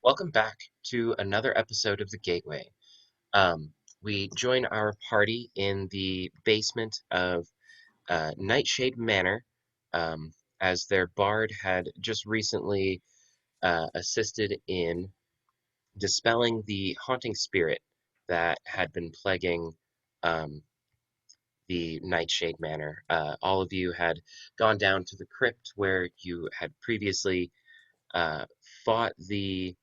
Welcome back to another episode of The Gateway. We join our party in the basement of Nightshade Manor, um, as their bard had just recently assisted in dispelling the haunting spirit that had been plaguing um, the Nightshade Manor. All of you had gone down to the crypt where you had previously uh, fought the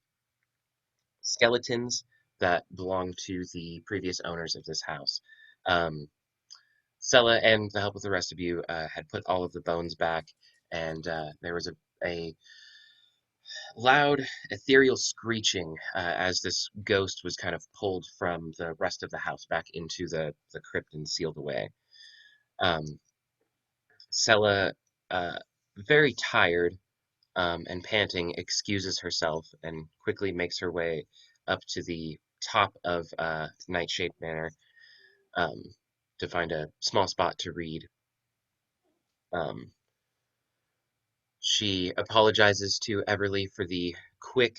skeletons that belonged to the previous owners of this house. Um, Sella and the help of the rest of you had put all of the bones back, and there was a loud, ethereal screeching as this ghost was kind of pulled from the rest of the house back into the crypt and sealed away. Um, Sella, uh, very tired and panting, excuses herself and quickly makes her way up to the top of Nightshade Manor um, to find a small spot to read. Um, she apologizes to Everly for the quick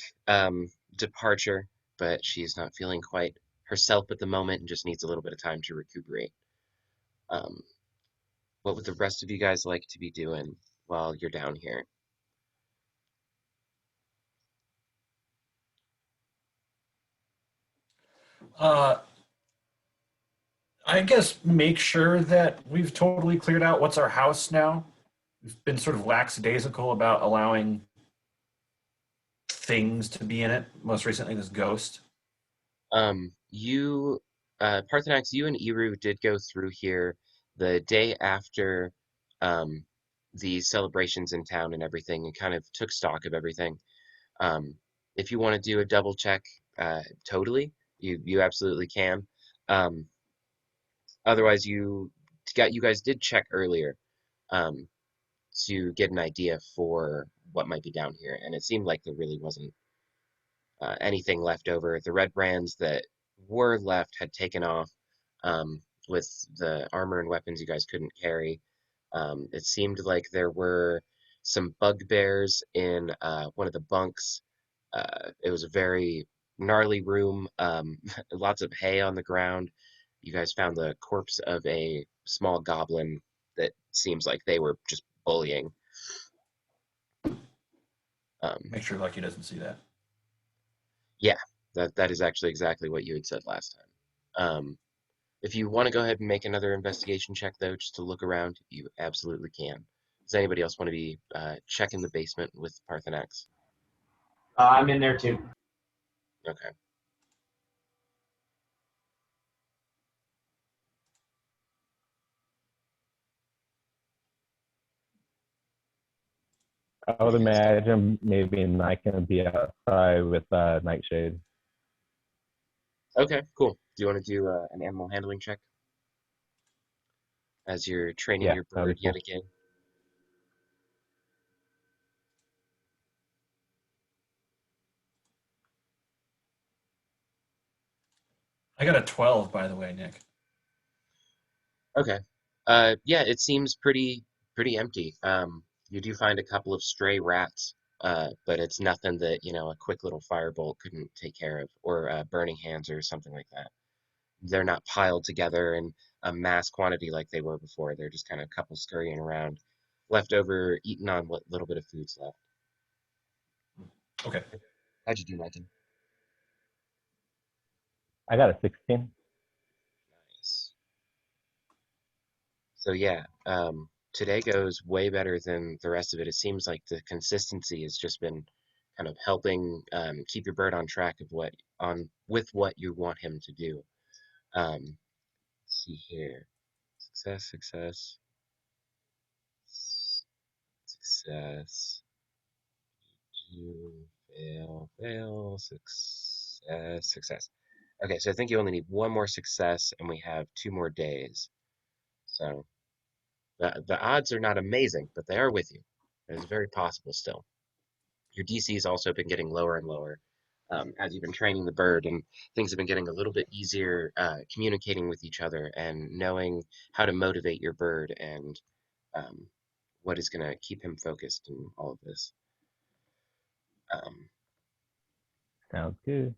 departure, but she's not feeling quite herself at the moment and just needs a little bit of time to recuperate. Um, what would the rest of you guys like to be doing while you're down here? Uh, I guess make sure that we've totally cleared out what's our house now. We've been sort of lackadaisical about allowing things to be in it. Most recently, this ghost. You, Parthanax, you and Eru did go through here the day after um, the celebrations in town and everything, and kind of took stock of everything. Um, if you want to do a double check, totally, you absolutely can. Um, Otherwise, you guys did check earlier um, to get an idea for what might be down here, and it seemed like there really wasn't anything left over. The red brands that were left had taken off with the armor and weapons you guys couldn't carry. It seemed like there were some bugbears in one of the bunks. It was a very gnarly room, lots of hay on the ground. You guys found the corpse of a small goblin that seems like they were just bullying. Um, Make sure Lucky doesn't see that. yeah, that is actually exactly what you had said last time. If you want to go ahead and make another investigation check, though, just to look around, you absolutely can. Does anybody else want to be checking the basement with Parthanax? I'm in there too. Okay. I What would do you guys think? imagine maybe Mike can be outside with Nightshade. Okay, cool. Do you want to do an animal handling check as you're training Yeah, your that'd bird be yet cool. again? I got a 12, by the way, Nick. Okay. Yeah, it seems pretty empty. You do find a couple of stray rats, but it's nothing that, a quick little firebolt couldn't take care of, or burning hands or something like that. They're not piled together in a mass quantity like they were before. They're just kind of a couple scurrying around, left over, eating on what little bit of food's left. Okay. How'd you do, Megan? I got a 16. Nice. So yeah, today goes way better than the rest of it. It seems like the consistency has just been kind of helping keep your bird on track of with what you want him to do. Let's see here. Success, success, success. You fail, fail, success, success. Okay, so I think you only need one more success, and we have 2 more days. So the odds are not amazing, but they are with you. It is very possible still. Your DC has also been getting lower and lower as you've been training the bird, and things have been getting a little bit easier communicating with each other and knowing how to motivate your bird and um, what is going to keep him focused in all of this. Um, Sounds good.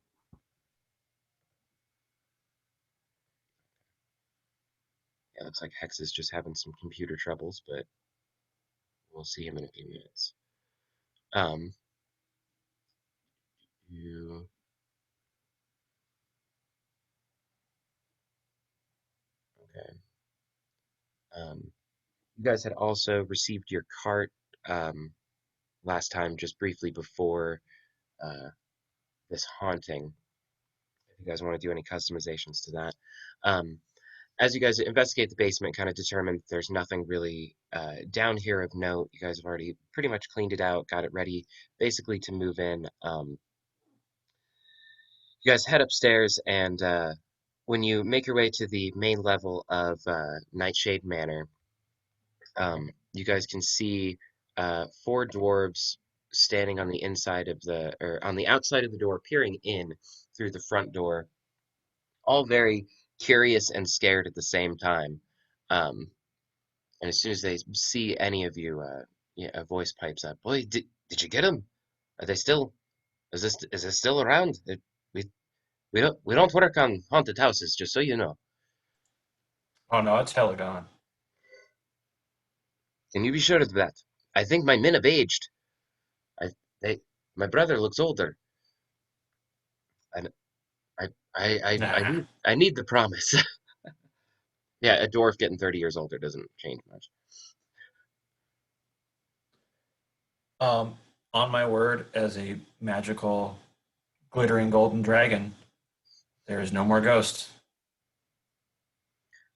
Yeah, looks like Hex is just having some computer troubles, but we'll see him in a few minutes. Um, you okay? You guys had also received your cart last time, just briefly before uh, this haunting. If you guys want to do any customizations to that. Um, as you guys investigate the basement, kind of determined there's nothing really down here of note. You guys have already pretty much cleaned it out, got it ready, basically to move in. You guys head upstairs, and when you make your way to the main level of Nightshade Manor, you guys can see four dwarves standing on the inside of the, or on the outside of the door, peering in through the front door, all very curious and scared at the same time. Um, and as soon as they see any of you, yeah, a voice pipes up. Boy, did you get them? Are they still? Is this still around? We we don't work on haunted houses, just so you know. Oh no, it's hella gone. Can you be sure of that? I think my men have aged. I they my brother looks older. And Nah. I need the promise. Yeah, a dwarf getting 30 years older doesn't change much. Um, on my word, as a magical glittering golden dragon, there is no more ghosts.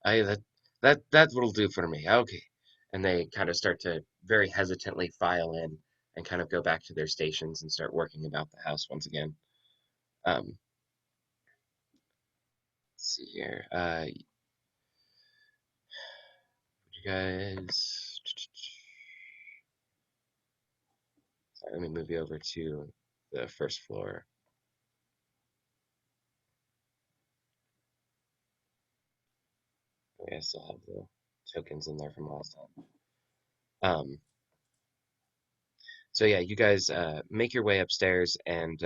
I that will do for me. Okay. And they kind of start to very hesitantly file in and kind of go back to their stations and start working about the house once again. Let's see here. You guys. Sorry, let me move you over to the first floor. Okay, I still have the tokens in there from last time. So yeah, you guys make your way upstairs, and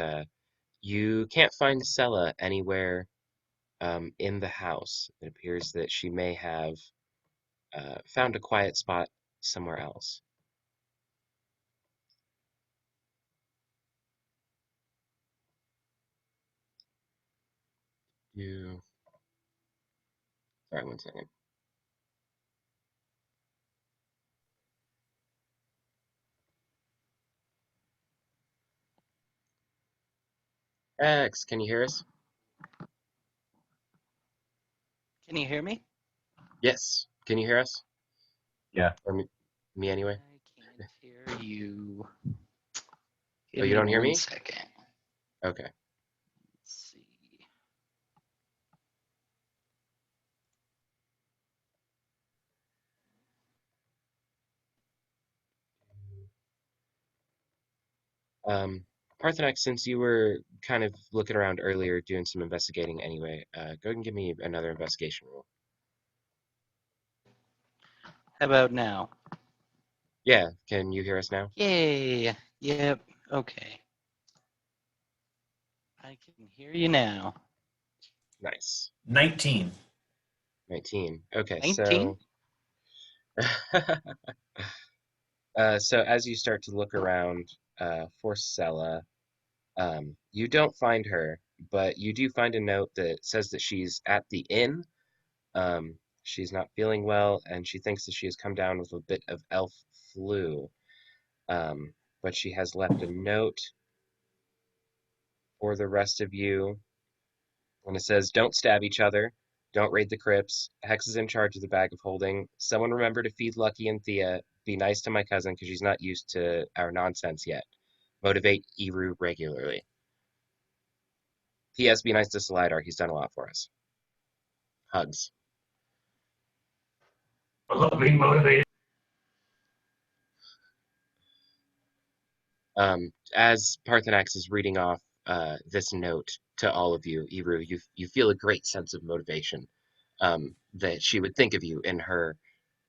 you can't find Sella anywhere in the house. It appears that she may have found a quiet spot somewhere else. You, sorry, one second. X, can you hear us? Can you hear me? Yes. Can you hear us? Yeah. Or me anyway? I can't hear you. Oh, Give you me don't hear one me? second. Okay. Let's see. Parthanax, since you were kind of looking around earlier, doing some investigating anyway, go ahead and give me another investigation roll. How about now? Yeah, can you hear us now? Yay. Yep. Okay. I can hear you now. Nice. 19. 19. Okay, 19? so so as you start to look around for Sella, you don't find her, but you do find a note that says that she's at the inn. She's not feeling well, and she thinks that she has come down with a bit of elf flu. But she has left a note for the rest of you, and it says, "Don't stab each other. Don't raid the crypts. Hex is in charge of the bag of holding. Someone remember to feed Lucky and Thea. Be nice to my cousin because she's not used to our nonsense yet. Motivate Eru regularly. P.S. Be nice to Slidar. He's done a lot for us. Hugs." I love being motivated. As Parthanax is reading off this note to all of you, Eru, you feel a great sense of motivation that she would think of you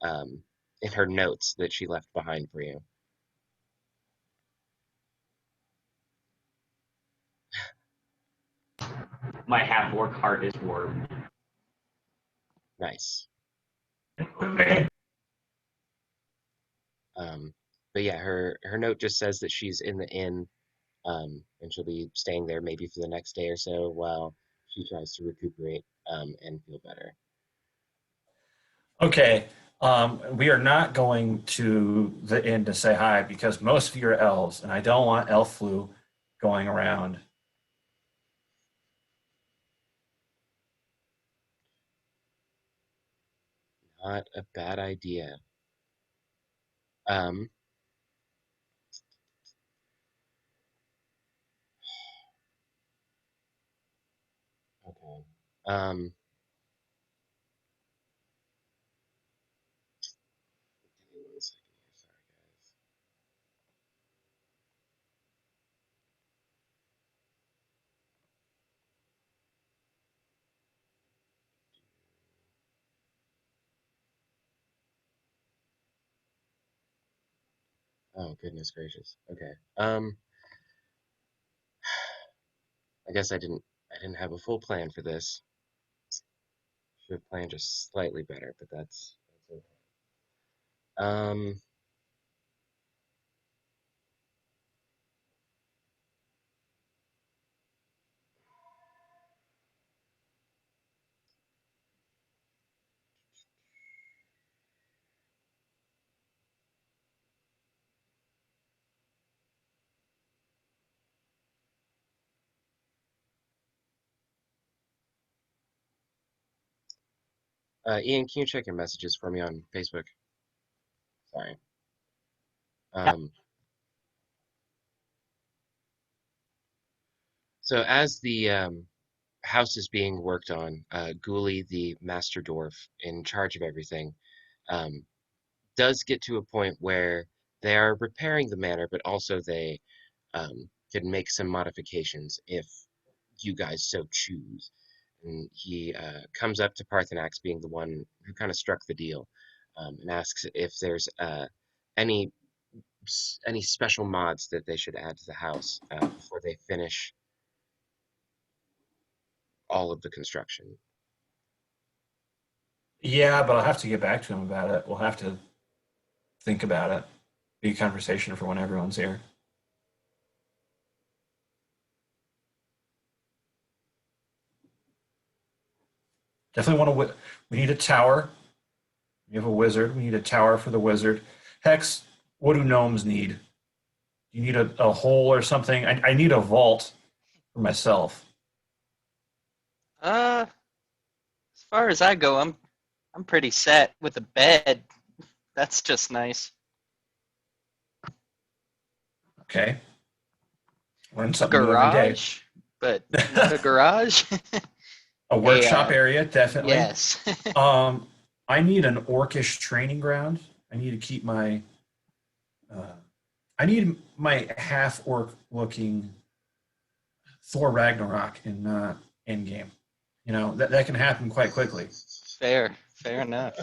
um, in her notes that she left behind for you. my half orc heart is warm. Nice. But yeah, her note just says that she's in the inn, and she'll be staying there maybe for the next day or so while she tries to recuperate and feel better. Okay. We are not going to the inn to say hi because most of you are elves, and I don't want elf flu going around. Not a bad idea. Um, okay. Um, Give me 1 second here. Sorry, guys. Oh, goodness gracious. Okay. I guess I didn't have a full plan for this. Should have planned just slightly better, but that's okay. Um, Ian, can you check your messages for me on Facebook? Sorry. Yeah. Um, so as the house is being worked on, Ghoulie, the master dwarf in charge of everything, um, does get to a point where they are repairing the manor, but also they can make some modifications if you guys so choose. And he comes up to Parthanax, being the one who kind of struck the deal, and asks if there's any any special mods that they should add to the house before they finish all of the construction. Yeah, but I'll have to get back to him about it. We'll have to think about it. Be a conversation for when everyone's here. Definitely want to. We need a tower. We have a wizard. We need a tower for the wizard. Hex, what do gnomes need? You need a hole or something? I need a vault for myself. As far as I go, I'm pretty set with a bed. That's just nice. Okay. Learn A something new every day. garage, but not a garage. A a workshop area, definitely. yes. Um, I need an orcish training ground. I need to keep my. Uh, I need my half orc looking Thor Ragnarok in Endgame. You know that can happen quite quickly. Fair enough.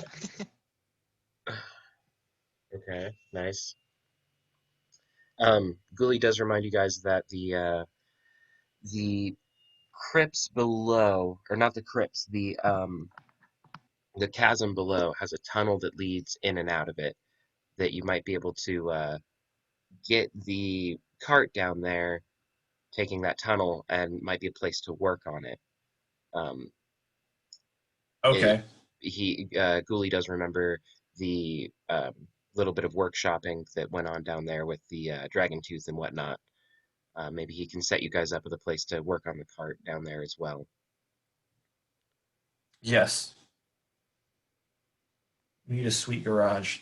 Okay, nice. Ghoulie does remind you guys that the crypts below, or not the crypts, the chasm below has a tunnel that leads in and out of it. That you might be able to get the cart down there, taking that tunnel, and might be a place to work on it. Um, it Okay. Ghoulie does remember the little bit of workshopping that went on down there with the dragon tooth and whatnot. Maybe he can set you guys up with a place to work on the cart down there as well. Yes. We need a sweet garage.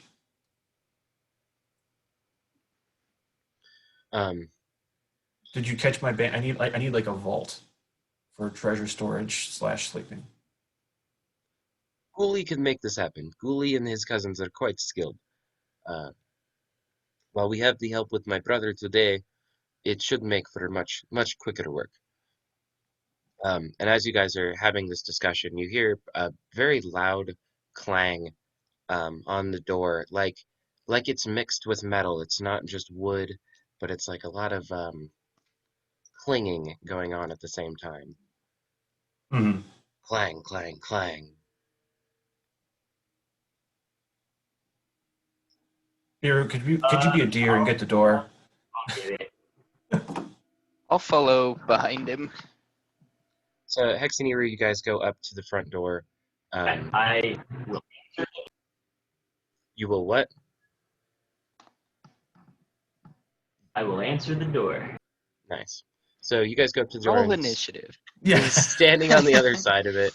Um, Did you catch my ban? I need like a vault for treasure storage slash sleeping. Ghoulie can make this happen. Ghoulie and his cousins are quite skilled. Uh, while we have the help with my brother today, it should make for much quicker work. And as you guys are having this discussion, you hear a very loud clang on the door, like it's mixed with metal. It's not just wood, but it's like a lot of clinging going on at the same time. Mhm. Clang, clang, clang. Here, could you be a deer and I'll, get the door? I'll get it. I'll follow behind him. So Hex and Eru, you guys go up to the front door. I will. You will what? I will answer the door. Nice. So you guys go up to the door, Roll and initiative. Yeah. standing on the other side of it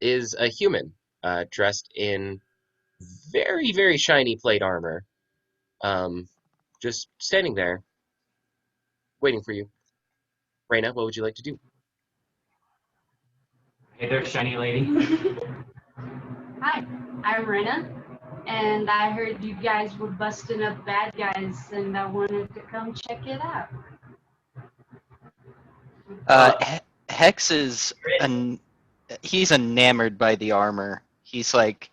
is a human dressed in very, very shiny plate armor, um, just standing there, waiting for you. Reyna, what would you like to do? Hey there, shiny lady. Hi, I'm Rena, and I heard you guys were busting up bad guys, and I wanted to come check it out. Hex is he's enamored by the armor. He's like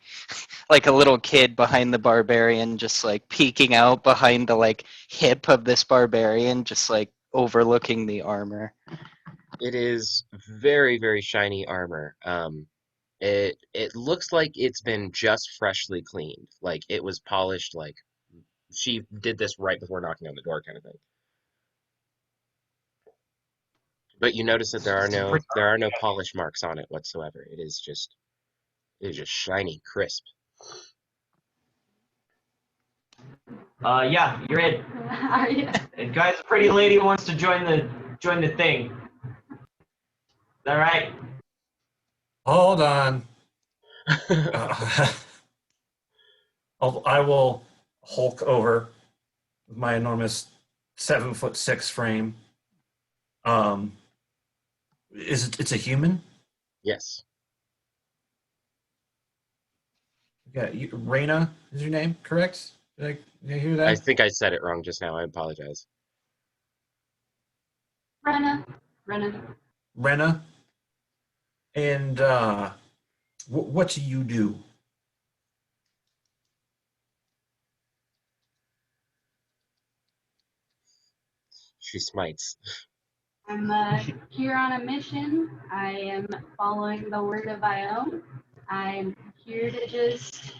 a little kid behind the barbarian, just like peeking out behind the like hip of this barbarian, just like overlooking the armor. It is very, very shiny armor. It looks like it's been just freshly cleaned. Like it was polished. Like she did this right before knocking on the door, kind of thing. But you notice that there are no polish marks on it whatsoever. It is just shiny, crisp. Yeah, you're it. Are you? A guy's a pretty lady who wants to join the thing. Is that right? Hold on. Uh, I will hulk over with my enormous 7'6" frame. It's a human? Yes. Yeah, Reyna is your name, correct? Did I hear I that? think I said it wrong just now. I apologize. Rena. Rena? And what do you do? She smites. I'm here on a mission. I am following the word of Ione. I'm here to just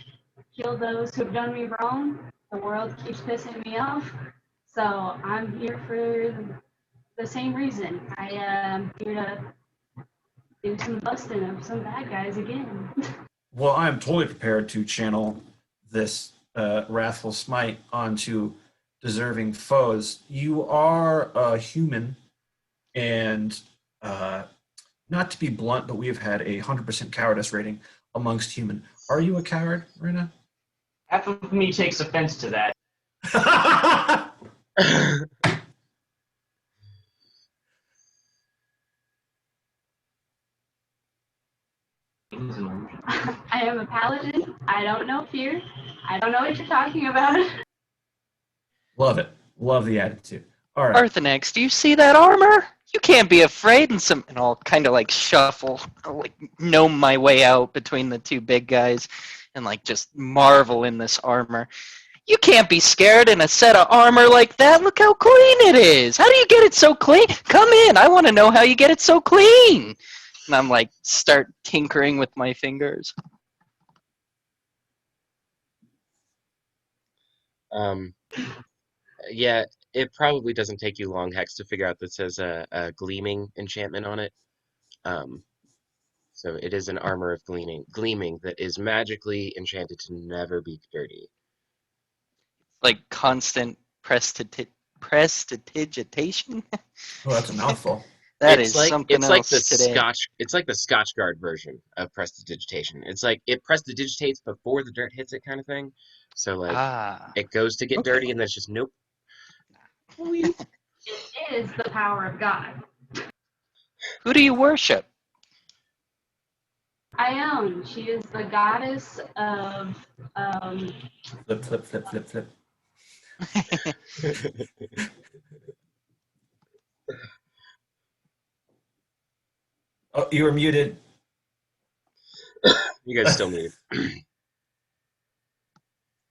kill those who've done me wrong. The world keeps pissing me off, so I'm here for the same reason. I am here to do some busting of some bad guys again. Well, I am totally prepared to channel this wrathful smite onto deserving foes. You are a human, and not to be blunt, but we have had a 100% cowardice rating amongst human. Are you a coward, Rena? Half of me takes offense to that. I am a paladin. I don't know fear. I don't know what you're talking about. Love it. Love the attitude. All right. Parthanax, do you see that armor? You can't be afraid. And I'll kind of like shuffle, I'll, like gnome my way out between the two big guys, and like just marvel in this armor. You can't be scared in a set of armor like that. Look how clean it is. How do you get it so clean? Come in. I want to know how you get it so clean. And I'm like, start tinkering with my fingers. um, yeah, it probably doesn't take you long, Hex, to figure out that says a gleaming enchantment on it. Um, so it is an armor of gleaming that is magically enchanted to never be dirty. Like constant prestidigitation. Oh, that's a mouthful. That is something else today. It's like the Scotch Guard version of prestidigitation. It's like it prestidigitates before the dirt hits it, kind of thing. So like Ah, it goes to get okay. dirty, and then it's just nope. It is the power of God. Who do you worship? Ione, she is the goddess of Flip, flip, flip, flip, flip. Oh, you were muted. You guys still muted.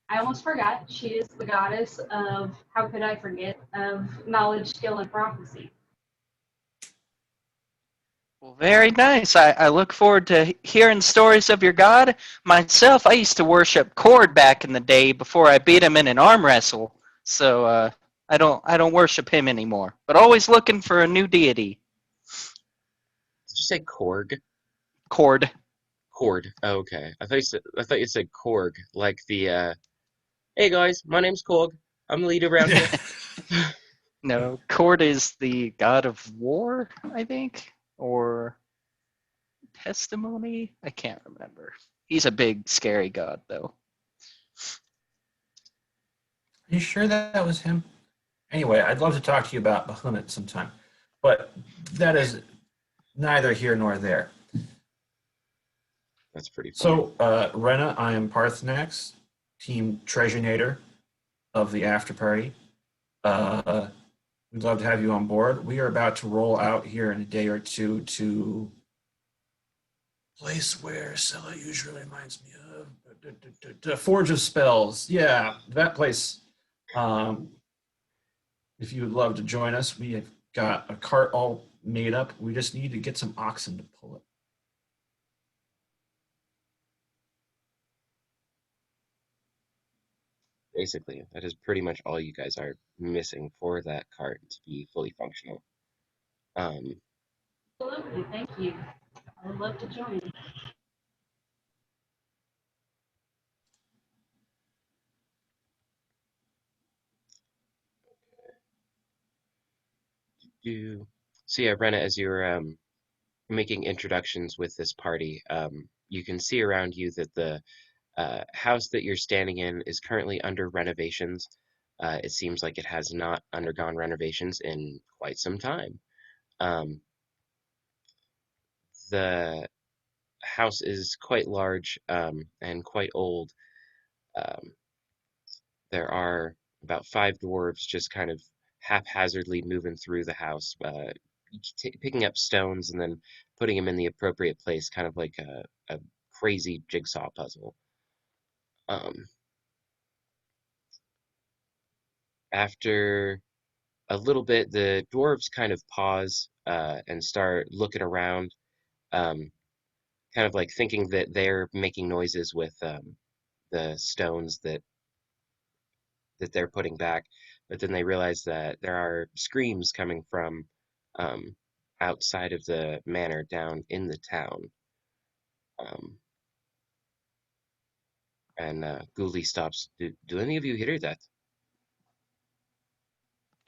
I almost forgot. She is the goddess of, how could I forget, of knowledge, skill, and prophecy. Well, very nice. I look forward to hearing stories of your god. Myself, I used to worship Cord back in the day before I beat him in an arm wrestle. So I don't worship him anymore. But always looking for a new deity. Did you say Korg? Cord. Cord. Oh, okay. I thought you said Korg, like the hey guys, my name's Korg. I'm the leader around here. No, Cord is the god of war, I think, or testimony. I can't remember. He's a big, scary god, though. Are you sure that was him? Anyway, I'd love to talk to you about Bahamut sometime, but that is neither here nor there. That's pretty funny. So, Rena, I am Parthanax, Team Treasurenator of the After Party. We'd love to have you on board. We are about to roll out here in a day or two to a place where Scylla usually reminds me of. The Forge of Spells. Yeah, that place. If you would love to join us, we have got a cart all made up. We just need to get some oxen to pull it. Basically, that is pretty much all you guys are missing for that cart to be fully functional. Um, Absolutely, thank you. I would love to join. you so yeah, Rena, as you're making introductions with this party, you can see around you that the house that you're standing in is currently under renovations. It seems like it has not undergone renovations in quite some time. Um, the house is quite large and quite old. Um, there are about five dwarves just kind of haphazardly moving through the house, picking up stones and then putting them in the appropriate place, kind of like a crazy jigsaw puzzle. Um, After a little bit, the dwarves kind of pause and start looking around, um, kind of like thinking that they're making noises with the stones that they're putting back, but then they realize that there are screams coming from um, outside of the manor down in the town. Um, and Ghoulie stops. Do any of you hear that?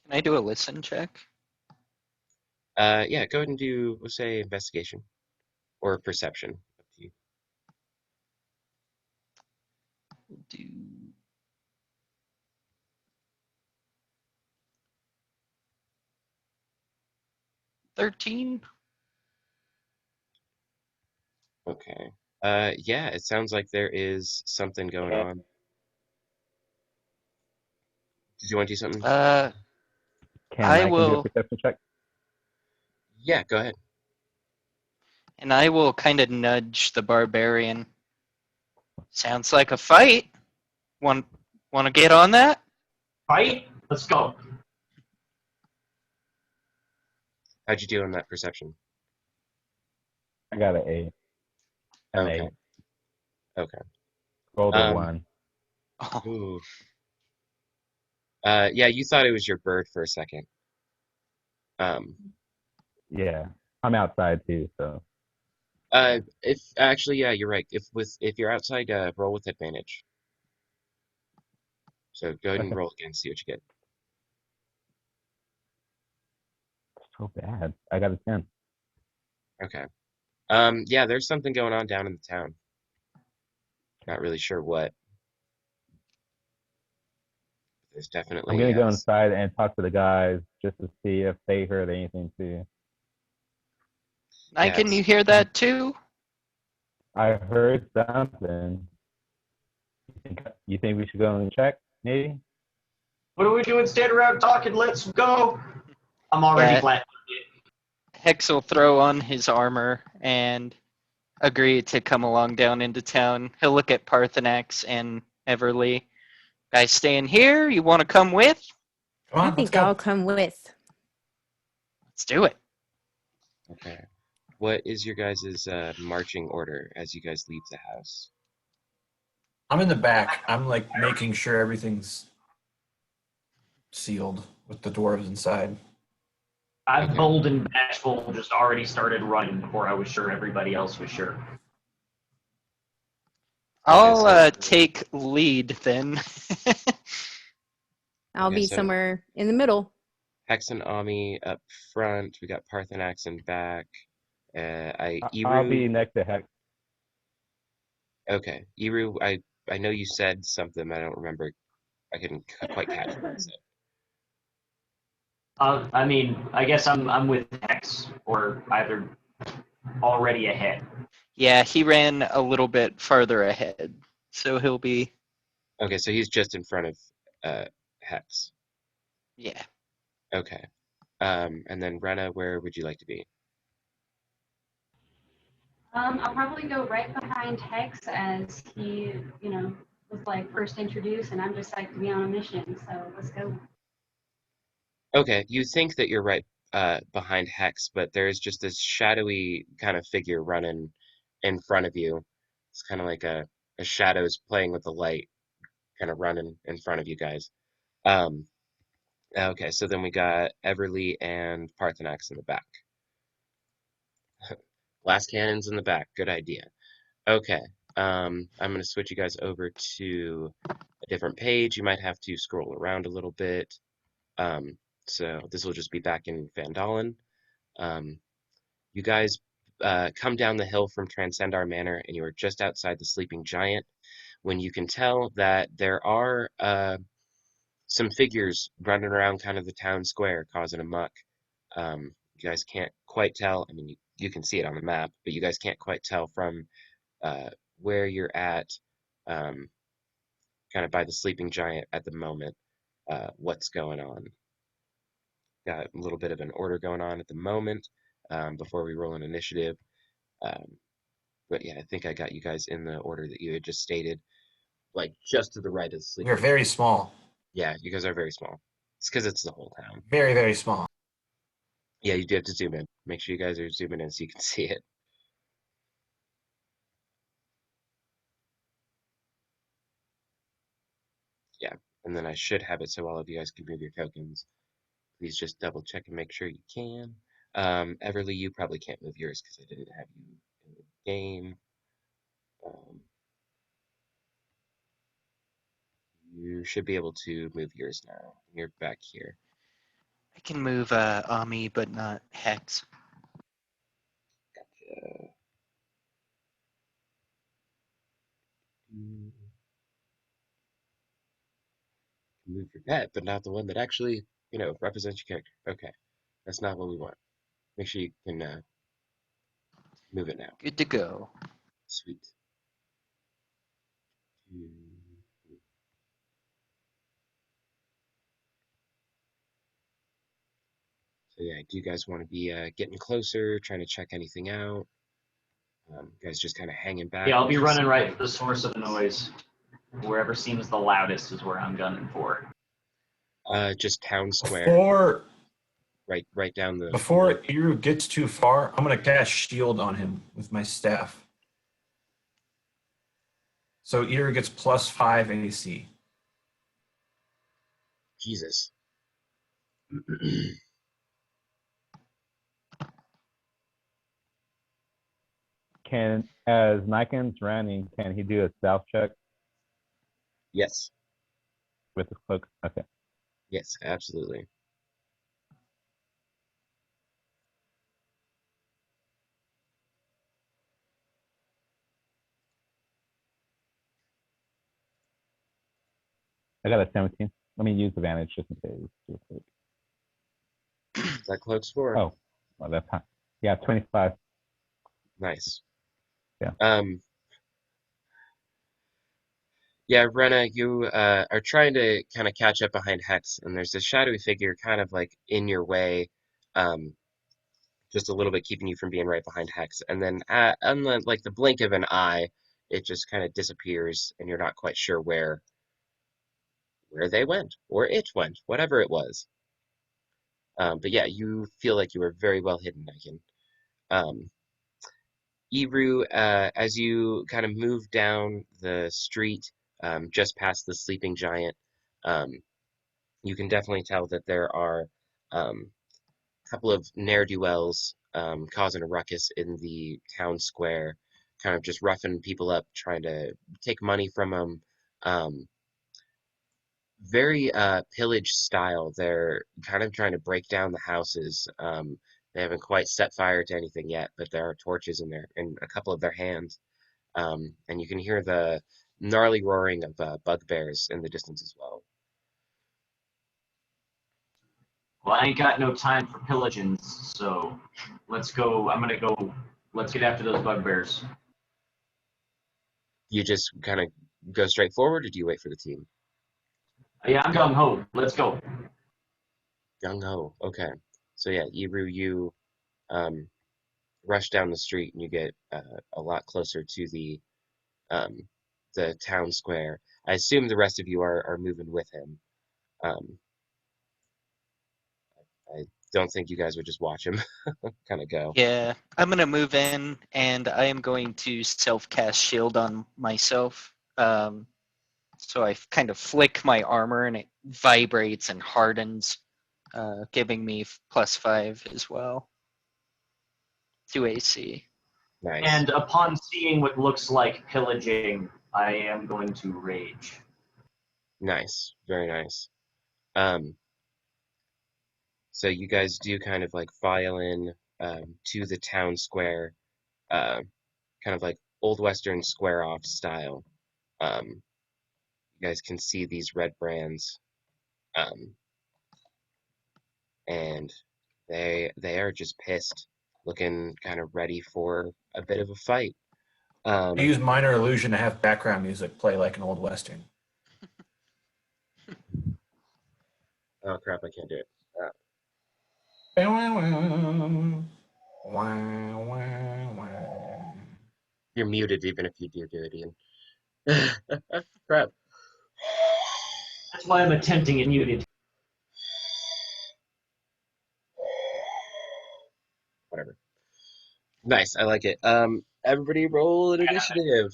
Can I do a listen check? Yeah, go ahead and do, we'll say, investigation or perception. Up to you. Do 13? Okay. Yeah, it sounds like there is something going on. Did you want to do something? Can I I can do a will, perception check? Yeah, go ahead. and I will kind of nudge the barbarian. Sounds like a fight. Want want to get on that? Fight? Let's go. How'd you do on that perception? I got an 8. An Okay, 8. okay. Rolled a Um, 1. Oh, ooh. Yeah, you thought it was your bird for a second. Um, Yeah. I'm outside too, so. if actually, yeah, you're right. If you're outside, roll with advantage. So go ahead and Okay. roll again, see what you get. So bad. I got a 10. Okay. Yeah, there's something going on down in the town. Not really sure what. There's I'm definitely gonna go inside and talk to the guys just to see if they heard anything too. yeah, Can you hear that too? I heard something. You think we should go and check, maybe? What are we doing? Stand around talking. Let's go. I'm already Yeah, flat. Hex will throw on his armor and agree to come along down into town. He'll look at Parthanax and Everly. Guys staying here? You want to come with? Come I on, let's think I'll go. come with. Let's do it. okay. what is your guys' marching order as you guys leave the house? I'm in the back. I'm like making sure everything's sealed with the dwarves inside. I, Okay. bold and bashful, just already started running before I was sure everybody else was sure. Okay, I'll so take lead then. I'll okay, be so somewhere in the middle. Hex and Ami up front. We got Parthanax in back. I'll Iru. be next to Hex. Okay, Iru. I know you said something. I don't remember. I couldn't quite catch what you said. I mean, I guess I'm with Hex, or either already ahead. Yeah, he ran a little bit farther ahead, so he'll be. Okay, so he's just in front of Hex. Yeah. Okay. And then Rena, where would you like to be? I'll probably go right behind Hex as he, was like first introduced, and I'm just like to be on a mission. So let's go. Okay, you think that you're right behind Hex, but there is just this shadowy kind of figure running in front of you. It's kind of like a shadows playing with the light, kind of running in front of you guys. Um, okay, so then we got Everly and Parthenax in the back. Last cannons in the back. Good idea. Okay, I'm going to switch you guys over to a different page. You might have to scroll around a little bit. Um, so this will just be back in Vandalen. Um, you guys come down the hill from Transcendar Manor, and you are just outside the Sleeping Giant when you can tell that there are some figures running around kind of the town square causing a muck. You guys can't quite tell. I mean, you can see it on the map, but you guys can't quite tell from uh, where you're at, um, kind of by the Sleeping Giant at the moment, what's going on. Got a little bit of an order going on at the moment before we roll an initiative. Um, but yeah, I think I got you guys in the order that you had just stated, like just to the right of the We are Sleeping Giant. very small. Yeah, you guys are very small. It's because it's the whole town. Very, very small. Yeah, you do have to zoom in. Make sure you guys are zooming in so you can see it. Yeah, and then I should have it so all of you guys can move your tokens. Please just double check and make sure you can. Everly, you probably can't move yours because I didn't have you in the game. Um, you should be able to move yours now. You're back here. I can move Ami, but not Hex. Uh, mm, move your pet, but not the one that actually, represents your character. Okay, that's not what we want. Make sure you can move it now. Good to go. Sweet. Mm, So yeah, do you guys want to be getting closer, trying to check anything out? You guys just kind of hanging back Yeah, I'll once be you running see right for the source of the noise. Wherever seems the loudest is where I'm gunning for. just town square, Before right down the before Iru gets too far, I'm gonna cast shield on him with my staff. So Iru gets +5 AC. Jesus. As Nikon's running, can he do a stealth check Yes, with his cloak? Okay. yes, absolutely. I got a 17. Let me use advantage just in case. Real quick. Is that cloak's for? Oh, well, that's high. Yeah, 25. Nice. Yeah. Yeah, Rena, you are trying to kind of catch up behind Hex, and there's this shadowy figure kind of like in your way, um, just a little bit keeping you from being right behind Hex. And then, on like the blink of an eye, it just kind of disappears, and you're not quite sure where they went or it went, whatever it was. But yeah, you feel like you were very well hidden, Niken. Um, Ebru, as you kind of move down the street, just past the sleeping giant, um, you can definitely tell that there are a couple of ne'er-do-wells causing a ruckus in the town square, kind of just roughing people up, trying to take money from them. Um, very pillage style. They're kind of trying to break down the houses. They haven't quite set fire to anything yet, but there are torches in a couple of their hands. And you can hear the gnarly roaring of bugbears in the distance as well. Well, I ain't got no time for pillagings, so let's go. I'm gonna go. Let's get after those bugbears. You just kind of go straight forward, or do you wait for the team? Yeah, I'm gung ho. Let's go. Gung ho. Okay. So yeah, Ebru, you um, rush down the street and you get a lot closer to um, the town square. I assume the rest of you are moving with him. Um, I don't think you guys would just watch him kind of go. Yeah, I'm gonna move in, and I am going to self-cast shield on myself. So I kind of flick my armor, and it vibrates and hardens, giving me +5 as well to AC. Nice, And upon seeing what looks like pillaging, I am going to rage. nice, very nice. Um, so you guys do kind of like file in to the town square, uh, kind of like old western square off style. Um, you guys can see these red brands, um, and they are just pissed, looking kind of ready for a bit of a fight. I Um, use minor illusion to have background music play like an old western. oh crap, I can't do it. You're muted even if you do it, Ian. Crap. That's why I'm attempting and muted. Whatever. Nice, I like it. Everybody roll an initiative.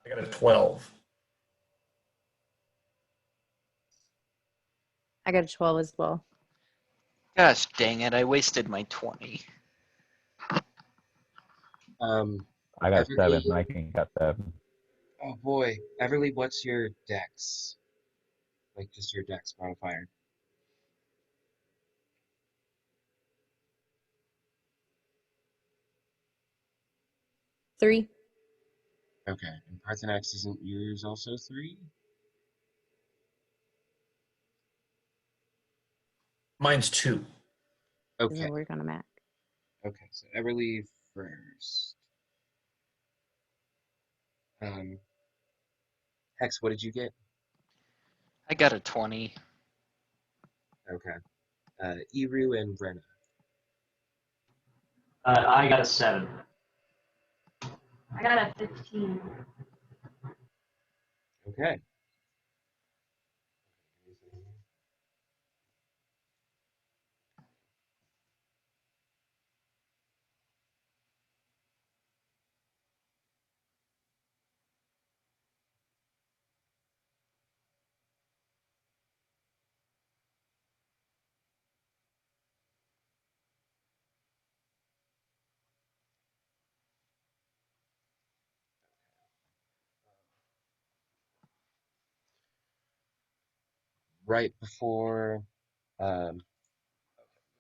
I got a 12. I got a 12 as well. Gosh dang it! I wasted my 20. Um, I got Everly, 7. Niken got 7. oh boy, Everly, what's your dex? Like just your dex modifier. 3. Okay, and Parthanax isn't yours also 3? Mine's 2. Doesn't Okay, work on a Mac. okay, so Everly first. Um, Hex, what did you get? I got a 20. Okay. Eru and Brenna. I got a 7. I got a 15. Okay. Right before um,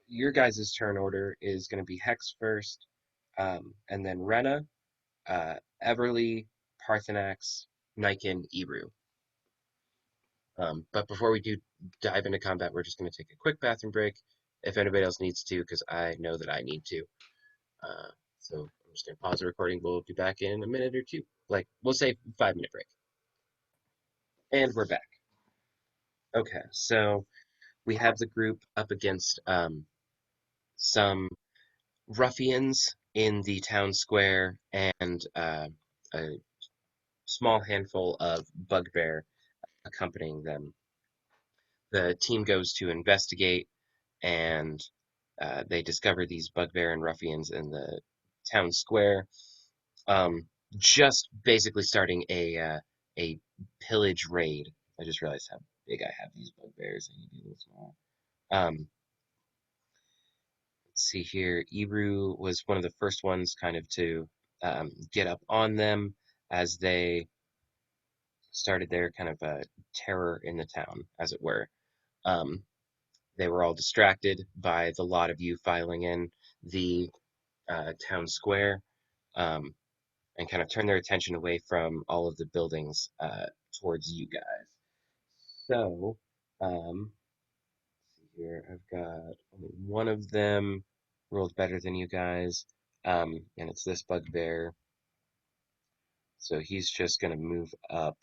your guys' turn order is going to be Hex first, and then Rena, uh, Everly, Parthanax, Niken, Eru. But before we do dive into combat, we're just going to take a quick bathroom break if anybody else needs to, because I know that I need to. So I'm just going to pause the recording. We'll be back in a minute or two. Like, we'll say 5-minute break. And we're back. Okay, so we have the group up against some ruffians in the town square and a small handful of bugbear accompanying them. The team goes to investigate, and they discover these bugbear and ruffians in the town square, um, just basically starting a pillage raid. I just realized how big I have these bugbears. I need to be a little small. Let's see here. Ebru was one of the first ones kind of to get up on them as they started their kind of terror in the town, as it were. Um, they were all distracted by the lot of you filing in the town square, um, and kind of turned their attention away from all of the buildings towards you guys. So, let's see here. I've got only one of them rolled better than you guys, and it's this bugbear. So he's just going to move up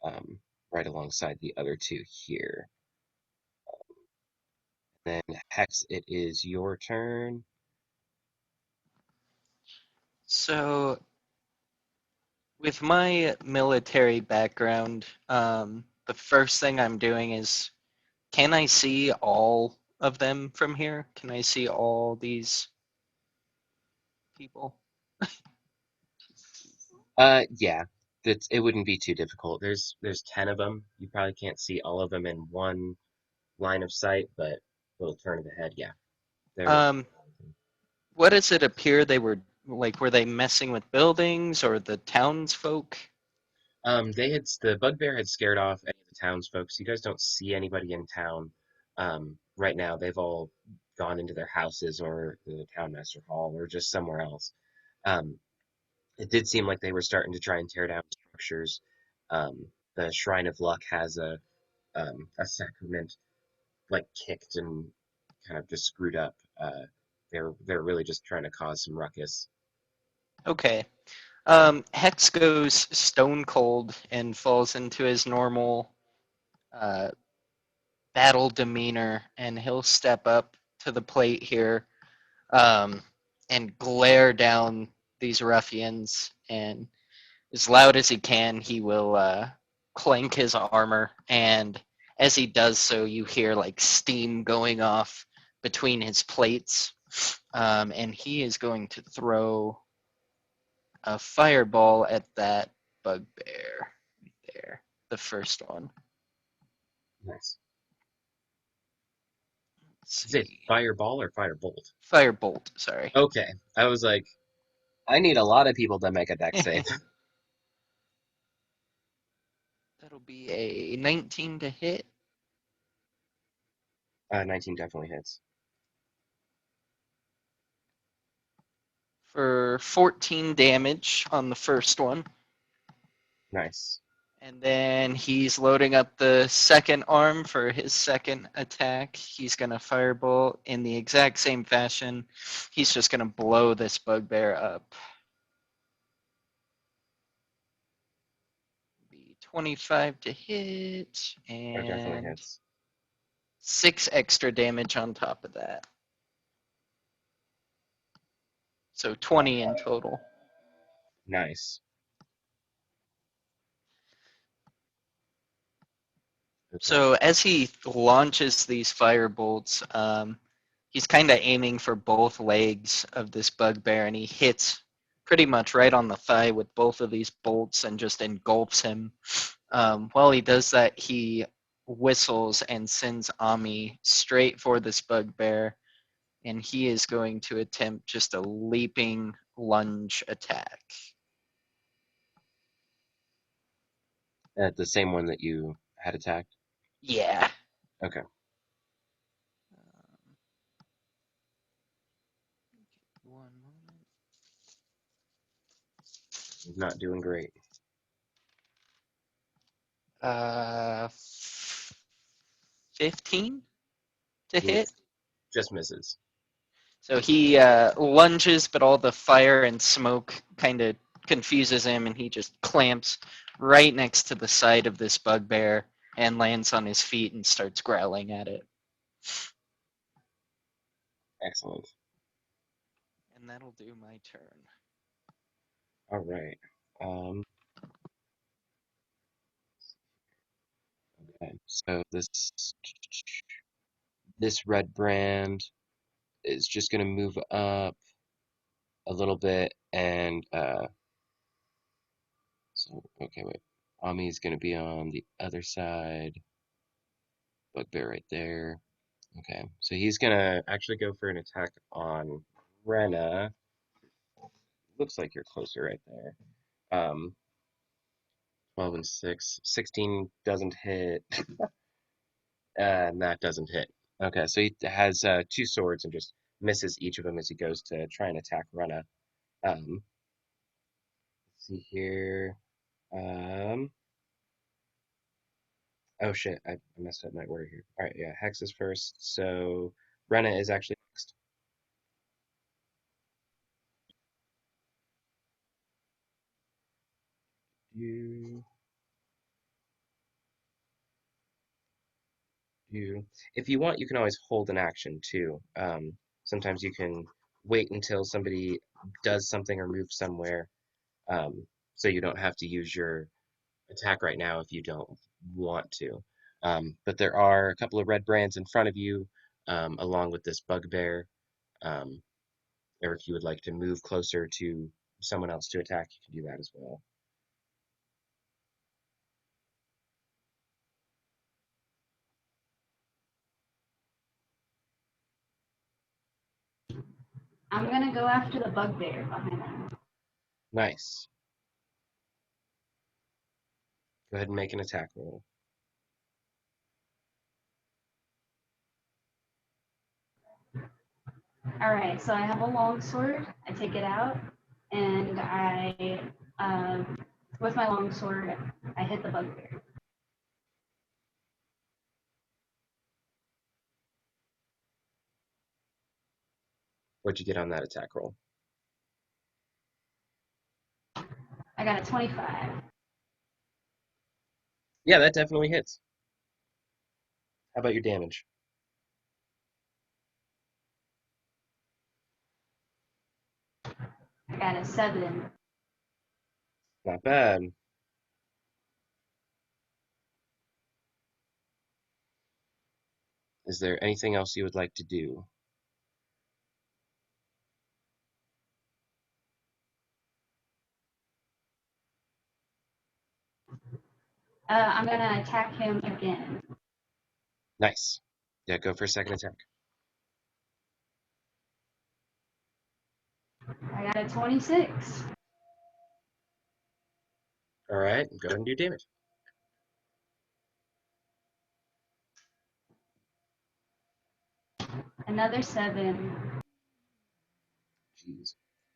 um, right alongside the other two here. Then Hex, it is your turn. So, with my military background, the first thing I'm doing is, can I see all of them from here? Can I see all these people? Yeah, it wouldn't be too difficult. There's 10 of them. You probably can't see all of them in one line of sight, but little turn of the head, yeah. They're Um, what does it appear they were like? Were they messing with buildings or the townsfolk? the bugbear had scared off any of the townsfolk, so you guys don't see anybody in town right now. They've all gone into their houses or the townmaster hall or just somewhere else. Um, it did seem like they were starting to try and tear down structures. The Shrine of Luck has a sacrament like kicked and kind of just screwed up. They're really just trying to cause some ruckus. Okay. Hex goes stone cold and falls into his normal uh, battle demeanor, and he'll step up to the plate here um, and glare down these ruffians. And as loud as he can, he will clank his armor. And as he does so, you hear like steam going off between his plates. And he is going to throw a fireball at that bugbear there, the first one. Nice. Let's Is it see. fireball or firebolt? Firebolt, sorry. Okay, I was like, I need a lot of people to make a deck save. That'll be a 19 to hit 19 definitely hits. for 14 damage on the first one. Nice. And then he's loading up the second arm for his second attack. He's going to firebolt in the exact same fashion. He's just going to blow this bugbear up. Be 25 to hit That definitely and hits. 6 extra damage on top of that. So 20 in total. Nice. Okay. So as he launches these fire bolts, he's kind of aiming for both legs of this bugbear, and he hits pretty much right on the thigh with both of these bolts and just engulfs him. While he does that, he whistles and sends Ami straight for this bugbear, and he is going to attempt just a leaping lunge attack. The same one that you had attacked? Yeah. Okay. One moment. He's not doing great. 15 to He hit. just misses. So he lunges, but all the fire and smoke kind of confuses him, and he just clamps right next to the side of this bugbear and lands on his feet and starts growling at it. Excellent. And that'll do my turn. All right. So this red brand is just gonna move up a little bit, and so okay, wait. Ami's gonna be on the other side. Bugbear right there. Okay, so he's gonna actually go for an attack on Rena. Looks like you're closer right there. 12 and 6. 16 doesn't hit, and that doesn't hit. Okay, so he has two swords and just misses each of them as he goes to try and attack Rena. Let's see here. Um, oh shit, I messed up my order here. All right, yeah, Hex is first, so Rena is actually next. You, if you want, you can always hold an action too. Sometimes you can wait until somebody does something or moves somewhere, so you don't have to use your attack right now if you don't want to. But there are a couple of red brands in front of you, along with this bugbear. Um, or if you would like to move closer to someone else to attack, you can do that as well. I'm gonna go after the bugbear behind them. Nice. Go ahead and make an attack roll. All right, so I have a long sword. I take it out, and with my long sword, I hit the bugbear. What'd you get on that attack roll? I got a 25. Yeah, that definitely hits. How about your damage? I got a 7. Not bad. Is there anything else you would like to do? I'm gonna attack him again. Nice. Yeah, go for a second attack. I got a 26. All right, go ahead and do damage. Another 7. Jeez.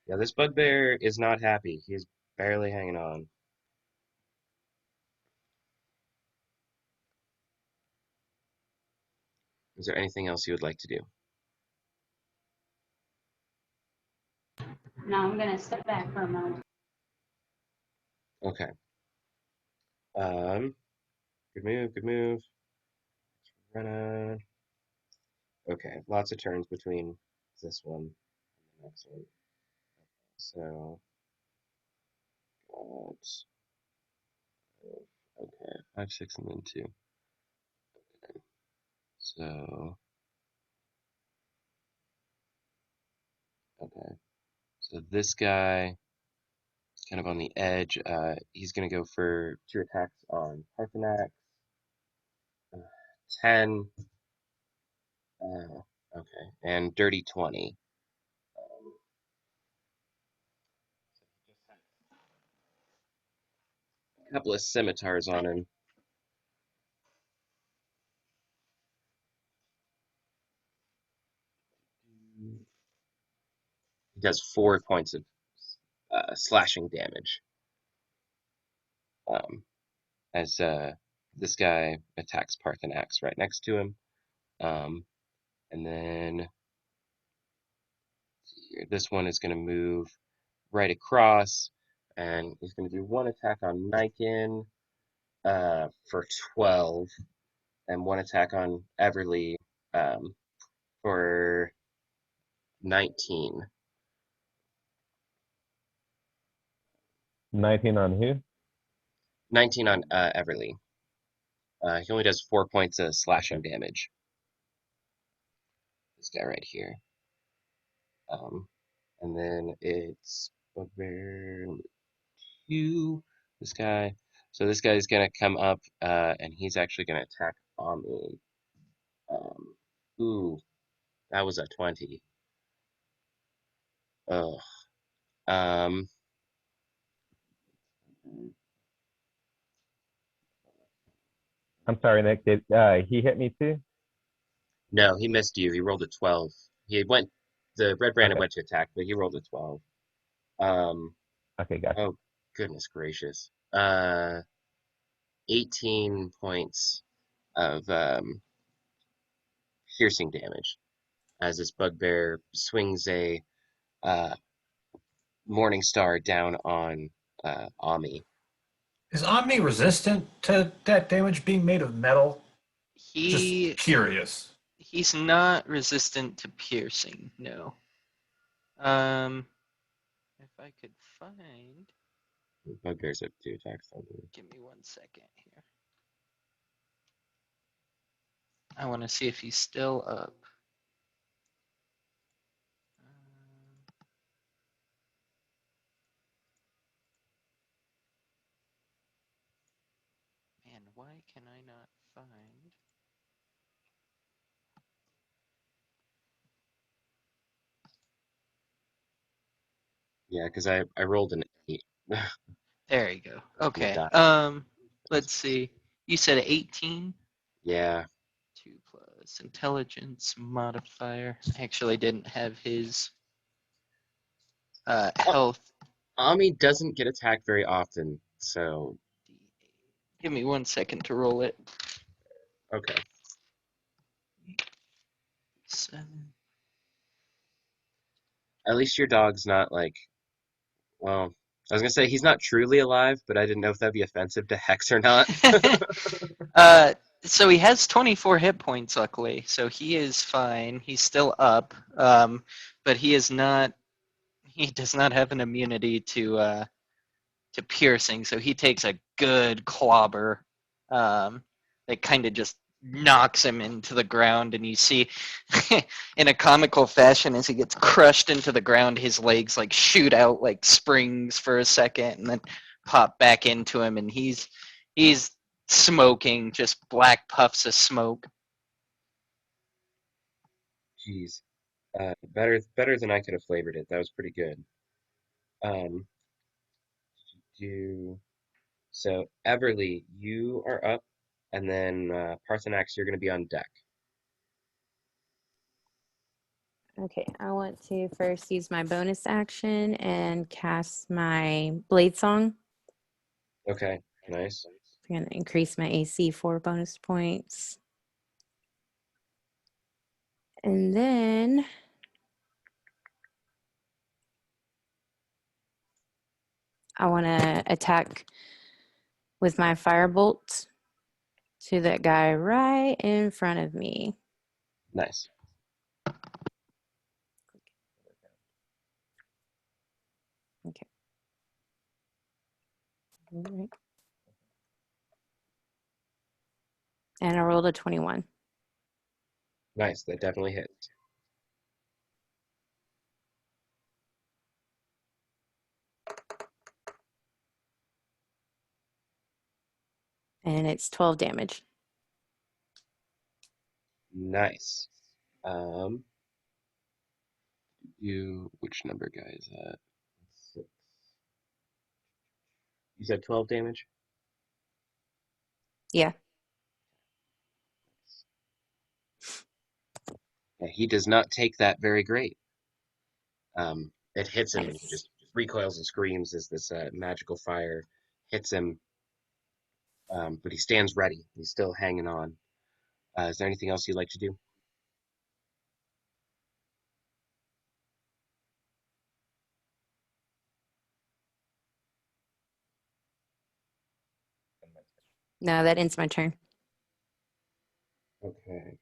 Yeah, this bugbear is not happy. He's barely hanging on. Is there anything else you would like to do? Now I'm gonna step back for a moment. Okay. Good move, good move. Rena. Okay, lots of turns between this one and the next one. So, got, okay, 5, 6, and then 2. So, okay. So this guy, kind of on the edge, he's going to go for 2 attacks on Parthanax. 10, okay, and dirty 20. A couple of scimitars on him. He does 4 points of slashing damage. As this guy attacks Parthanax right next to him. And then this one is going to move right across, and he's going to do 1 attack on Niken for 12, and 1 attack on Everly for 19. 19 on who? 19 on Everly. He only does 4 points of slashing damage. This guy right here. And then it's Bugbear 2. This guy. So this guy's gonna come up, and he's actually gonna attack Ami. Ooh, that was a 20. Ugh. Um, I'm sorry, Nick. Did he hit me too? no, he missed you. He rolled a 12. The red branded Okay. went to attack, but he rolled a 12. Um, Okay, gotcha. oh, goodness gracious. 18 points of piercing damage as this bugbear swings a uh, morning star down on Ami. Is Omni resistant to that damage being made of metal? Just He curious. he's not resistant to piercing. No. If I could find. Bugbears have 2 attacks. Give me 1 second here. I want to see if he's still up. Man, why can I not find? Yeah, because I rolled an 8. There you go. On the Okay. die. Let's see. You said 18? Yeah. 2 plus intelligence modifier. I actually didn't have his health. Ami doesn't get attacked very often, so Give me 1 second to roll it. okay. 7. At least your dog's not like, well, I was gonna say he's not truly alive, but I didn't know if that'd be offensive to Hex or not. So he has 24 hit points, luckily. So he is fine. He's still up. But he is not. He does not have an immunity to piercing. So he takes a good clobber. That kind of just knocks him into the ground, and you see, in a comical fashion, as he gets crushed into the ground, his legs like shoot out like springs for a second, and then pop back into him, and he's smoking, just black puffs of smoke. Jeez. Better than I could have flavored it. That was pretty good. Um, do so Everly, you are up, and then Parthanax, you're gonna be on deck. Okay, I want to first use my bonus action and cast my Blade Song. Okay, nice. I'm going to increase my AC 4 bonus points. And then I want to attack with my Firebolt to that guy right in front of me. Nice. Okay. All right. And I rolled a 21. Nice. That definitely hits. And it's 12 damage. Nice. Which number guy is that? 6. You said 12 damage? Yeah. Yeah, he does not take that very great. It hits him, and he Nice. just recoils and screams as this magical fire hits him. But he stands ready. He's still hanging on. Is there anything else you'd like to do? No, that ends my turn. Okay.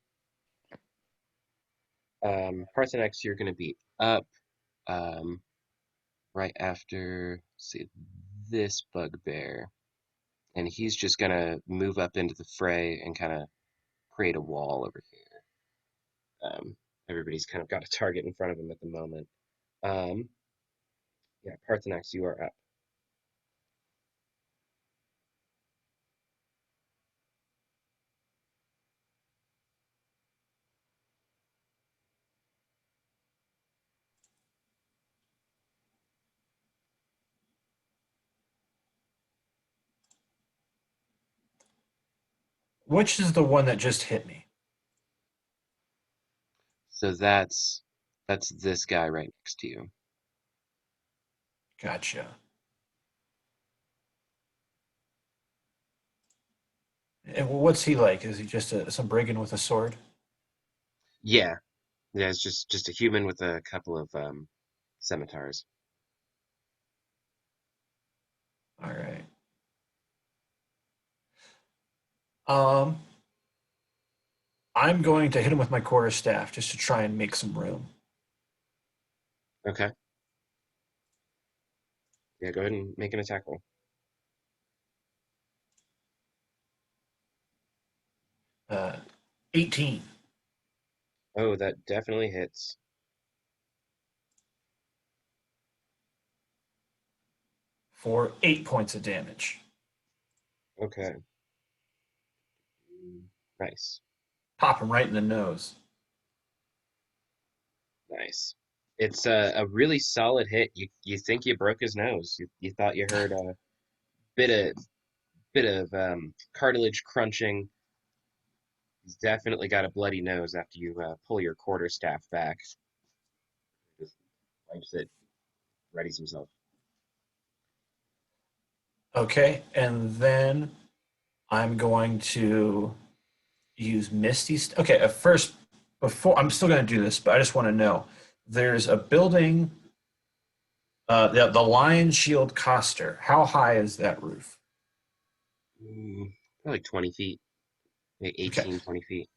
Parthenex, you're going to be up right after, let's see, this bugbear. and he's just gonna move up into the fray and kind of create a wall over here. Everybody's kind of got a target in front of him at the moment. Yeah, Parthanax, you are up. Which is the one that just hit me? So that's this guy right next to you. Gotcha. And what's he like? Is he just some brigand with a sword? Yeah, yeah, it's just a human with a couple of scimitars. All right. Um, I'm going to hit him with my quarterstaff just to try and make some room. Okay. Yeah, go ahead and make an attack roll. 18 Oh, that definitely hits. for 8 points of damage. Okay. Nice. Pop him right in the nose. Nice. It's a really solid hit. You think you broke his nose. You thought you heard a bit of cartilage crunching. He's definitely got a bloody nose after you pull your quarterstaff back. Just wipes it, readies himself. Okay, and then I'm going to use Misty. Okay, at first, before I'm still going to do this, but I just want to know there's a building, the Lion Shield Coster. How high is that roof? Probably 20 feet, maybe Okay, 18, 20 feet.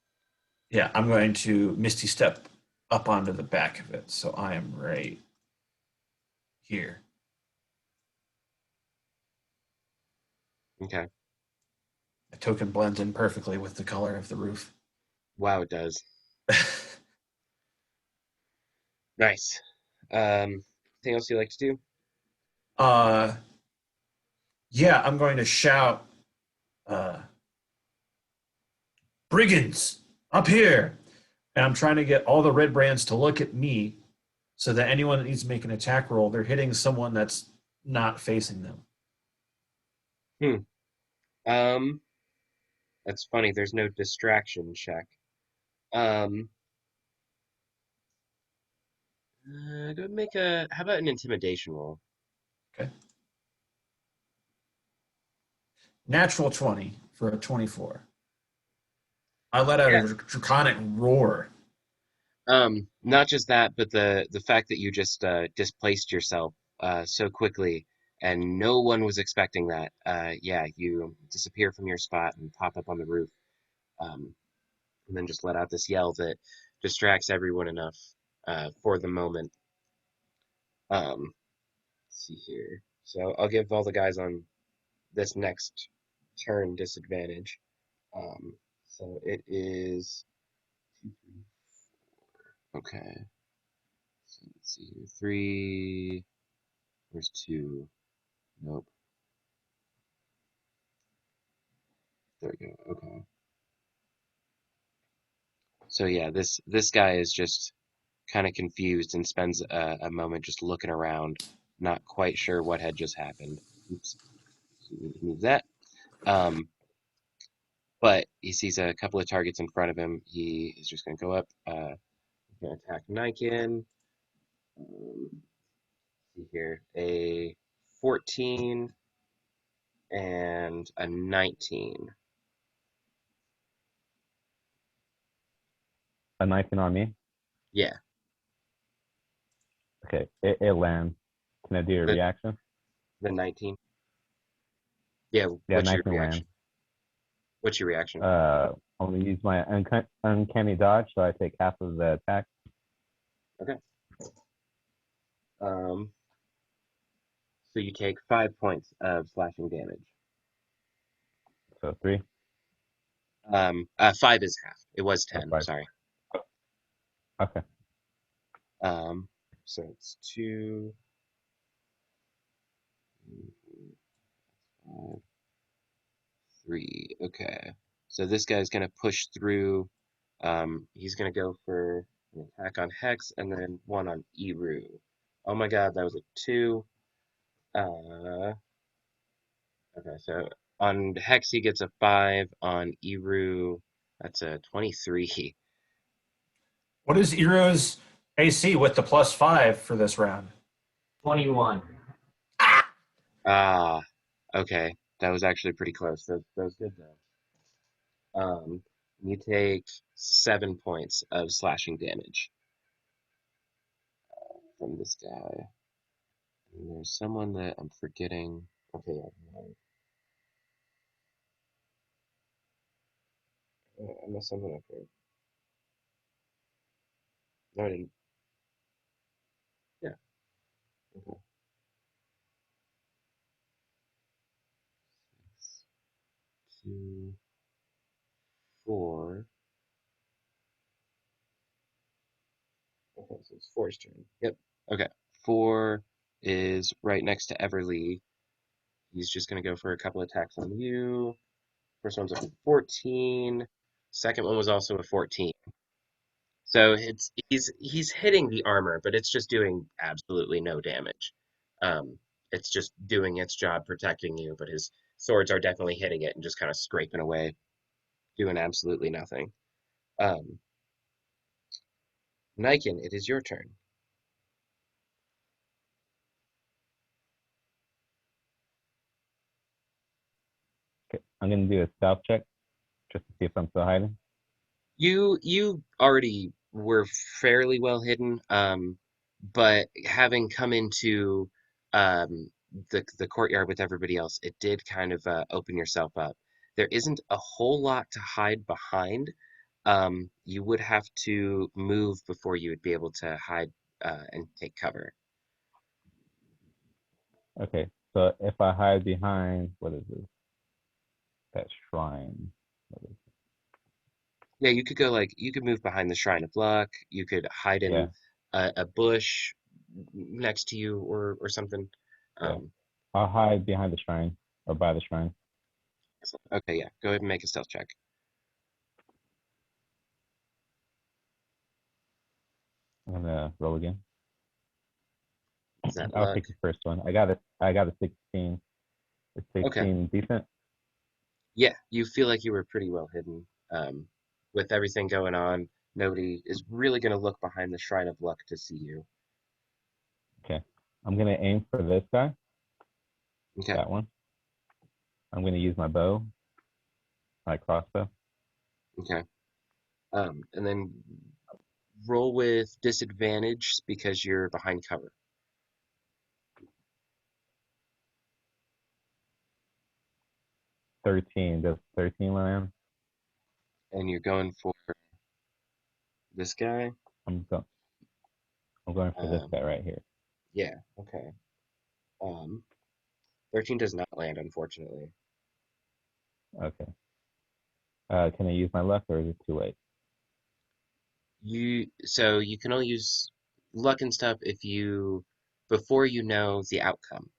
yeah, I'm going to Misty Step up onto the back of it. So I am right here. Okay. The token blends in perfectly with the color of the roof. Wow, it does. Nice. Anything else you like to do? uh, yeah, I'm going to shout, uh, brigands, up here. And I'm trying to get all the red brands to look at me so that anyone that needs to make an attack roll, they're hitting someone that's not facing them. Hmm. Um, that's funny. There's no distraction check. Um, go make a. How about an intimidation roll? Okay. Natural 20 for a 24. I let out Yeah. a draconic roar. Not just that, but the fact that you just displaced yourself so quickly, and no one was expecting that. Yeah, you disappear from your spot and pop up on the roof, and then just let out this yell that distracts everyone enough for the moment. Let's see here. So I'll give all the guys on this next turn disadvantage. So it is two, three. Okay. So let's see here. Three. Where's two? Nope. There we go. Okay. So yeah, this guy is just kind of confused and spends a moment just looking around, not quite sure what had just happened. Oops. So we need to move that. Um, but he sees a couple of targets in front of him. He is just going to go up. Going to attack Niken. See here, a 14 and a 19. A 19 on me. Yeah, Okay, it lands. Can I do a the reaction? the 19. Yeah, Yeah, what's your 19 reaction? lands. What's your reaction? I'm gonna use my uncanny dodge, so I take half of the attack. Okay. Um, so you take 5 points of slashing damage. So 3 5 is half. It was or 10. 5. Sorry. Okay. Um, so it's 2, 5, 3. Okay. So this guy's gonna push through. He's gonna go for an attack on Hex and then one on Eru. Oh my God, that was a 2. Uh, okay, so on Hex he gets a 5. On Eru, that's a 23. What is Ero's AC with the +5 for this round? 21. Ah, okay. That was actually pretty close. That was good though. You take 7 points of slashing damage from this guy. And there's someone that I'm forgetting. Okay, yeah, I messed something up here. No, I didn't. Yeah. Okay. 6, 2, 4. Okay, so it's four's turn. Yep. Okay. 4 is right next to Everly. He's just gonna go for a couple attacks on you. First one's a 14. Second one was also a 14. So he's hitting the armor, but it's just doing absolutely no damage. Um, it's just doing its job protecting you, but his swords are definitely hitting it and just kind of scraping away, doing absolutely nothing. Um, Niken, it is your turn. Okay. I'm gonna do a stealth check just to see if I'm still hiding. You already were fairly well hidden, but having come into the courtyard with everybody else, it did kind of open yourself up. There isn't a whole lot to hide behind. You would have to move before you would be able to hide and take cover. Okay. So if I hide behind, what is this? That shrine. What is Yeah, you could go like you could move behind the Shrine of Luck. You could hide Yeah. in a bush next to you or something. Yeah. Um, I'll hide behind the shrine or by the shrine. okay, yeah, go ahead and make a stealth check. I'm gonna roll again. Is that I'll luck? take the first one. I got a 16. Is Okay. 16 decent? Yeah, you feel like you were pretty well hidden. With everything going on, nobody is really going to look behind the Shrine of Luck to see you. Okay. I'm gonna aim for this guy, Okay. that one. I'm gonna use my bow, my crossbow. Okay. And then roll with disadvantage because you're behind cover. 13. Does 13 land? And you're going for this guy. I'm go I'm going for this Um, guy right here. yeah, okay. Um, 13 does not land, unfortunately. Okay. Can I use my luck or is it too late? So you can only use luck and stuff if you before you know the outcome.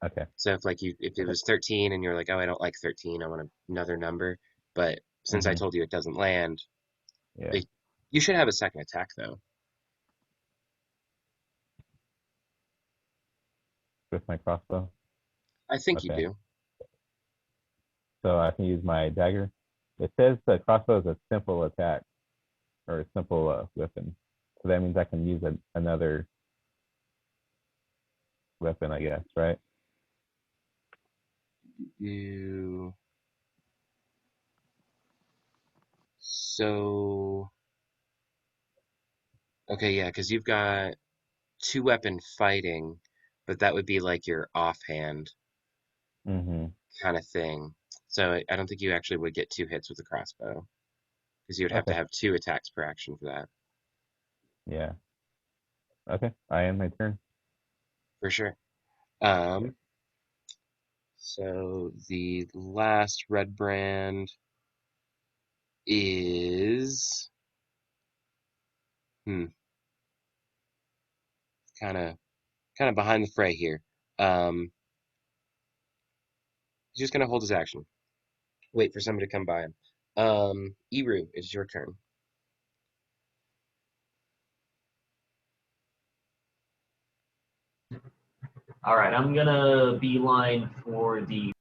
Okay. So if it was 13 and you're like, oh, I don't like 13, I want another number. But since I Mm-hmm. told you it doesn't land, Yeah. it, you should have a second attack though. With my crossbow. I think you Okay. do. So I can use my dagger. It says the crossbow is a simple attack or a simple weapon. So that means I can use another weapon, I guess, right? You so okay, yeah, because you've got two weapon fighting, but that would be like your offhand Mm-hmm. kind of thing. So I don't think you actually would get two hits with a crossbow because you would have to Okay. have two attacks per action for that, Yeah. Okay. I end my turn. for sure. Yep. Um, So the last red brand is kind of behind the fray here. He's just gonna hold his action. Wait for somebody to come by him. Eru, it's your turn. All right, I'm gonna beeline for the.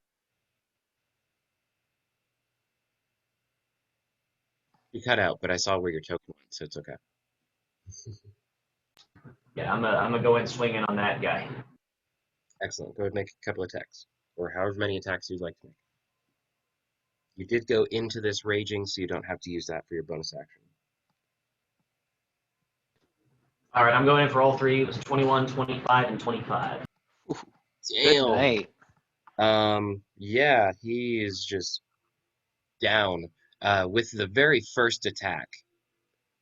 You cut out, but I saw where your token went, so it's okay. Yeah, I'm gonna go in swinging on that guy. Excellent. Go ahead and make a couple attacks, or however many attacks you'd like to make. You did go into this raging, so you don't have to use that for your bonus action. All right, I'm going in for all three. It was 21, 25, and 25. Good Damn. night. Yeah, he is just down. With the very first attack,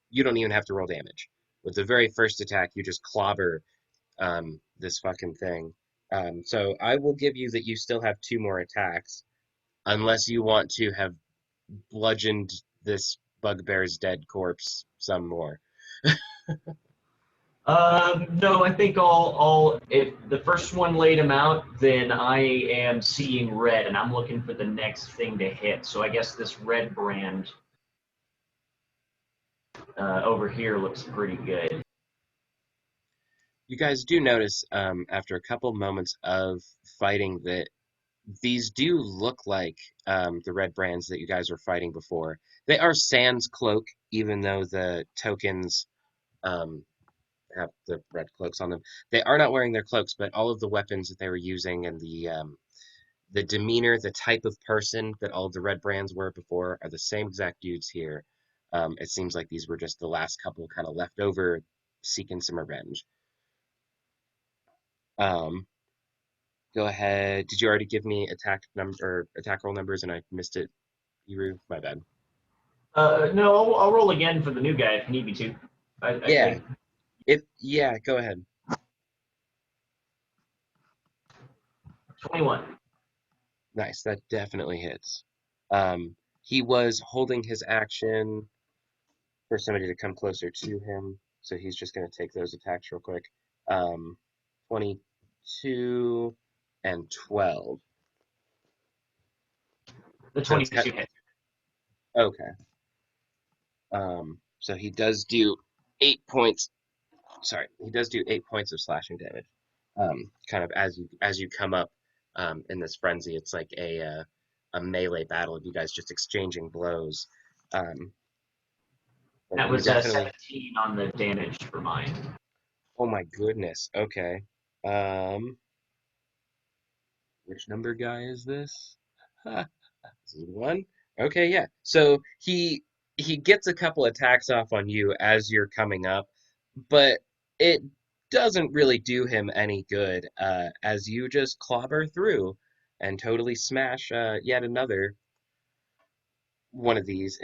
you don't even have to roll damage. With the very first attack, you just clobber this fucking thing. So I will give you that you still have two more attacks, unless you want to have bludgeoned this bugbear's dead corpse some more. No, I think all if the first one laid him out, then I am seeing red, and I'm looking for the next thing to hit. So I guess this red brand over here looks pretty good. You guys do notice after a couple moments of fighting that these do look like the red brands that you guys were fighting before. They are Sans cloak, even though the tokens um, have the red cloaks on them. They are not wearing their cloaks, but all of the weapons that they were using and the demeanor, the type of person that all of the red brands were before are the same exact dudes here. It seems like these were just the last couple kind of left over seeking some revenge. Um, Go ahead. Did you already give me attack number or attack roll numbers and I missed it? Eru, my bad. No, I'll roll again for the new guy if you need me to. I Yeah, think yeah, go ahead. 21. Nice, that definitely hits. He was holding his action for somebody to come closer to him, so he's just gonna take those attacks real quick. 22 and 12. The So it's 22 hit. okay. So he does do 8 points. Sorry, he does do 8 points of slashing damage. Kind of as you come up in this frenzy, it's like a melee battle of you guys just exchanging blows. But That you was definitely. 17 on the damage for mine. Oh my goodness. Okay. Um, which number guy is this? This is one. Okay, yeah. So he gets a couple attacks off on you as you're coming up, but it doesn't really do him any good as you just clobber through and totally smash yet another one of these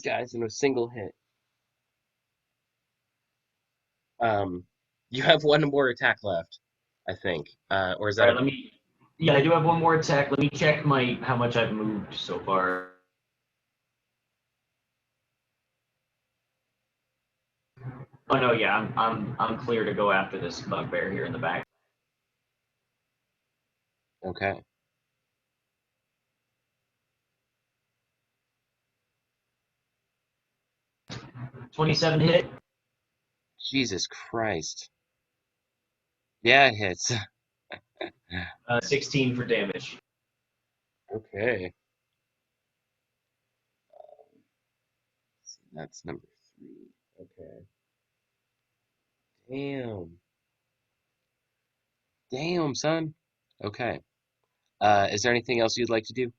guys in a single hit. Um, you have one more attack left, I think, or is All that right, a let me. Yeah, I do have one more attack. Let me check my how much I've moved so far. Oh no, yeah, I'm clear to go after this bugbear here in the back. okay? 27 hit, Jesus Christ! Yeah, it hits. 16 for damage. Okay, that's number three. Okay. Damn. Damn, son. Okay. Is there anything else you'd like to do?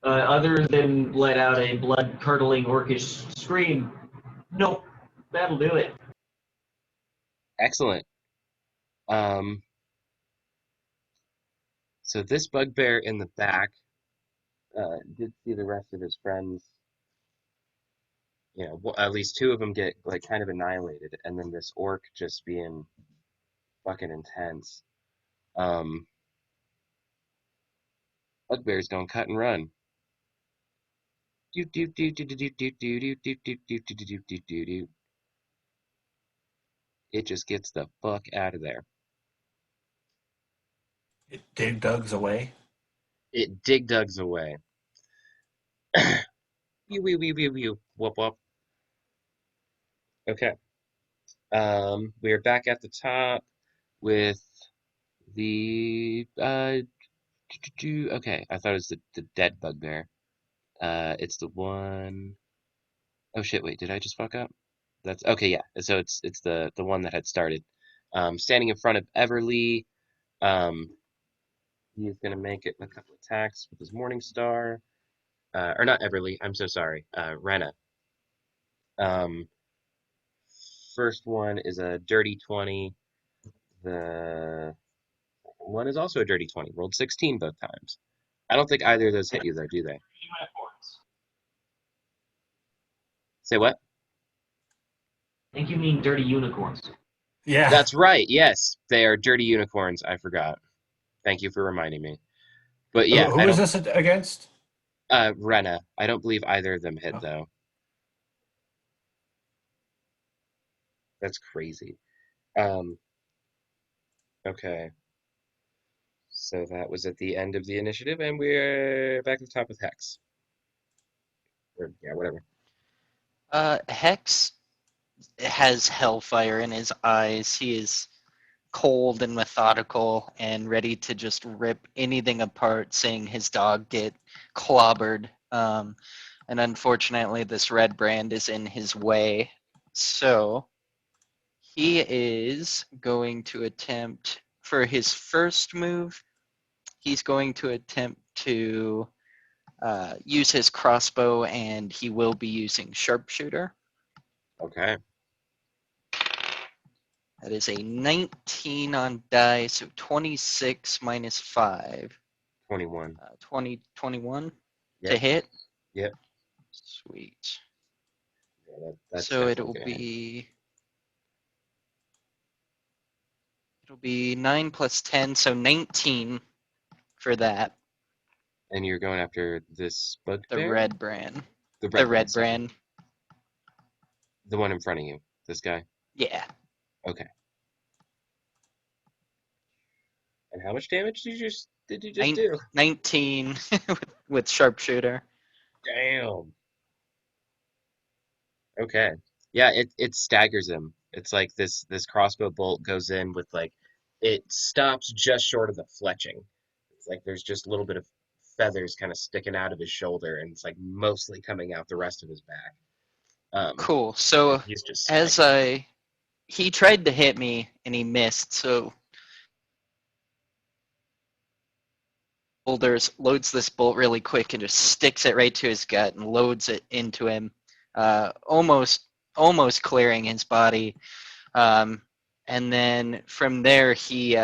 Other than let out a blood-curdling orcish scream, nope, that'll do it. Excellent. Um, so this bugbear in the back did see the rest of his friends. You know, at least two of them get like kind of annihilated, and then this orc just being fucking intense. Um, Bugbear's gonna cut and run. Do do do do do do do do do do do do do do do do do. It just gets the fuck out of there. It dig Doug's away. It dig dugs away. Wee wee wee wee wee. Whoop whoop. Okay. We are back at the top with the okay. I thought it was the dead bugbear. It's the one oh shit, wait, did I just fuck up? That's okay, yeah. So it's the one that had started. Standing in front of Everly. Um, he's gonna make it a couple attacks with his Morning Star. Or not Everly, I'm so sorry. Rena. Um, first one is a dirty 20. The one is also a dirty 20. Rolled 16 both times. I don't think either of those hit you though, do they? Unicorns. Say what? I think you mean dirty unicorns. Yeah. That's right. Yes, they are dirty unicorns. I forgot. Thank you for reminding me. But yeah, I Who is don't. this against? Rena. I don't believe either of them hit Oh. though. That's crazy. Um. Okay. So that was at the end of the initiative, and we're back at the top with Hex. Or, yeah, whatever. Hex has hellfire in his eyes. He is cold and methodical and ready to just rip anything apart, seeing his dog get clobbered. And unfortunately, this red brand is in his way. So he is going to attempt, for his first move, he's going to attempt to use his crossbow, and he will be using sharpshooter. Okay. That is a 19 on die, so 26 minus 5. 21. 21 to Yep. hit. Yep. Sweet. Yeah, that's So definitely gonna hit. it'll be 9 plus 10, so 19 for that. And you're going after this The bugbear? red brand. The The red red sorry. brand. The one in front of you. This guy? Yeah. Okay. And how much damage did you just do? 19 with sharpshooter. Damn. Okay. Yeah, it staggers him. It's like this crossbow bolt goes in with like it stops just short of the fletching. It's like there's just a little bit of feathers kind of sticking out of his shoulder, and it's like mostly coming out the rest of his back. Cool. And So he's just as he tried to hit me and he missed, so Boulders loads this bolt really quick and just sticks it right to his gut and loads it into him, almost clearing his body. And then from there, he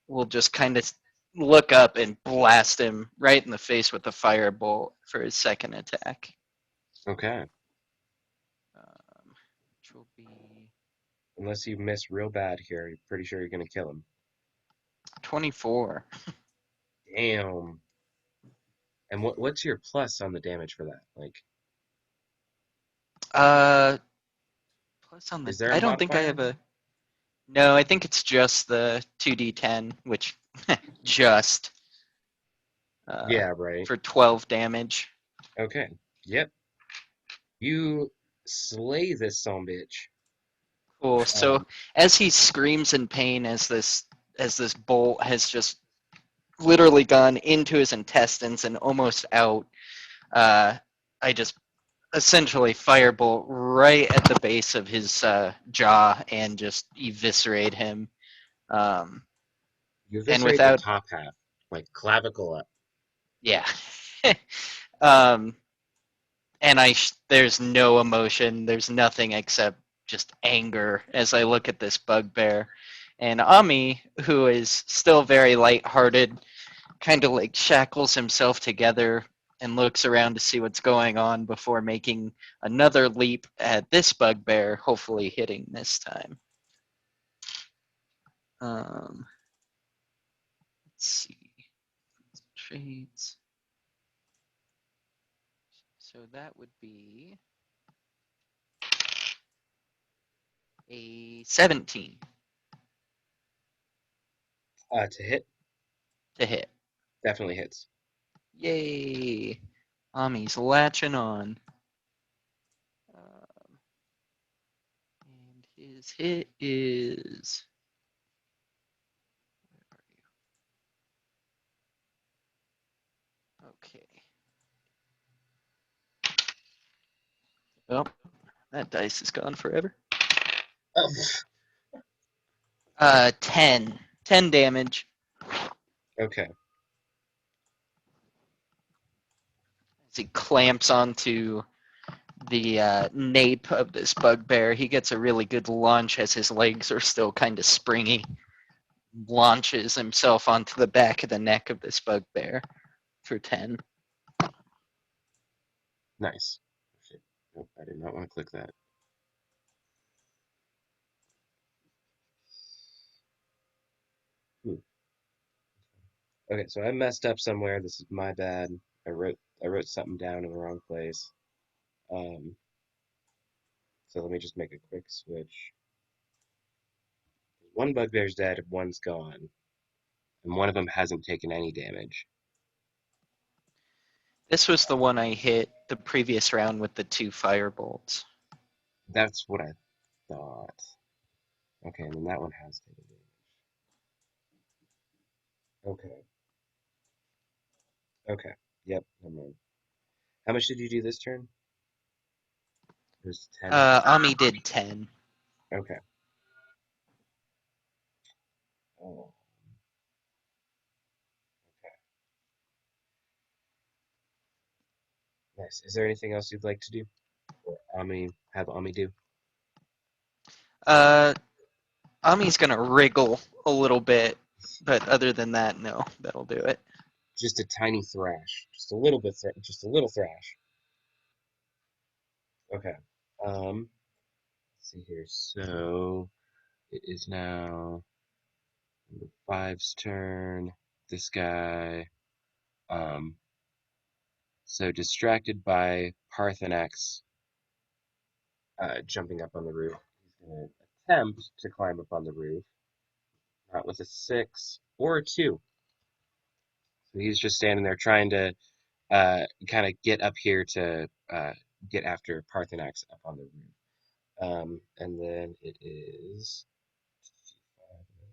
will just kind of look up and blast him right in the face with the firebolt for his second attack. okay. Which will be Unless you miss real bad here, you're pretty sure you're gonna kill him. 24. Damn. And what's your plus on the damage for that? Like, Plus on the, is there a I don't think I have modifier? a. No, I think it's just the 2d10, which just Yeah, right. for 12 damage. Okay. Yep. You slay this son bitch. Cool. So Um, as he screams in pain, as this bolt has just literally gone into his intestines and almost out, I just essentially firebolt right at the base of his jaw and just eviscerate him. you And eviscerate the without, top half, like clavicle up. yeah. um, and there's no emotion. There's nothing except just anger as I look at this bugbear. And Ami, who is still very lighthearted, kind of like shackles himself together and looks around to see what's going on before making another leap at this bugbear, hopefully hitting this time. Let's see. Trades. So that would be a 17 To hit, to hit. definitely hits. Yay! Ami's latching on. And his hit is. Where are you? Okay. Oh, that dice is gone forever. Oh, 10. 10 damage. okay. As he clamps onto the nape of this bugbear, he gets a really good launch as his legs are still kind of springy. Launches himself onto the back of the neck of this bugbear for 10. Nice. Shit. Nope, I did not want to click that. Hmm. Okay, so I messed up somewhere. This is my bad. I wrote something down in the wrong place. Um, so let me just make a quick switch. One bugbear's dead, one's gone, and one of them hasn't taken any damage. This was the one I hit the previous round with the 2 firebolts. That's what I thought. Okay, and then that one has taken damage. Okay. Okay. Yep, never mind. How much did you do this turn? It was 10. Ami did 10. Okay. Oh, okay. Nice. Is there anything else you'd like to do? Or have Ami do? Uh, Ami's gonna wriggle a little bit, but other than that, no, that'll do it. Just a tiny thrash. Just a little bit, just a little thrash. Okay. Let's see here. So it is now number five's turn. This guy. Um, so distracted by Parthanax jumping up on the roof, he's going to attempt to climb up on the roof. Not with a 6 or a 2. So he's just standing there trying to kind of get up here to get after Parthanax up on the roof. And then it is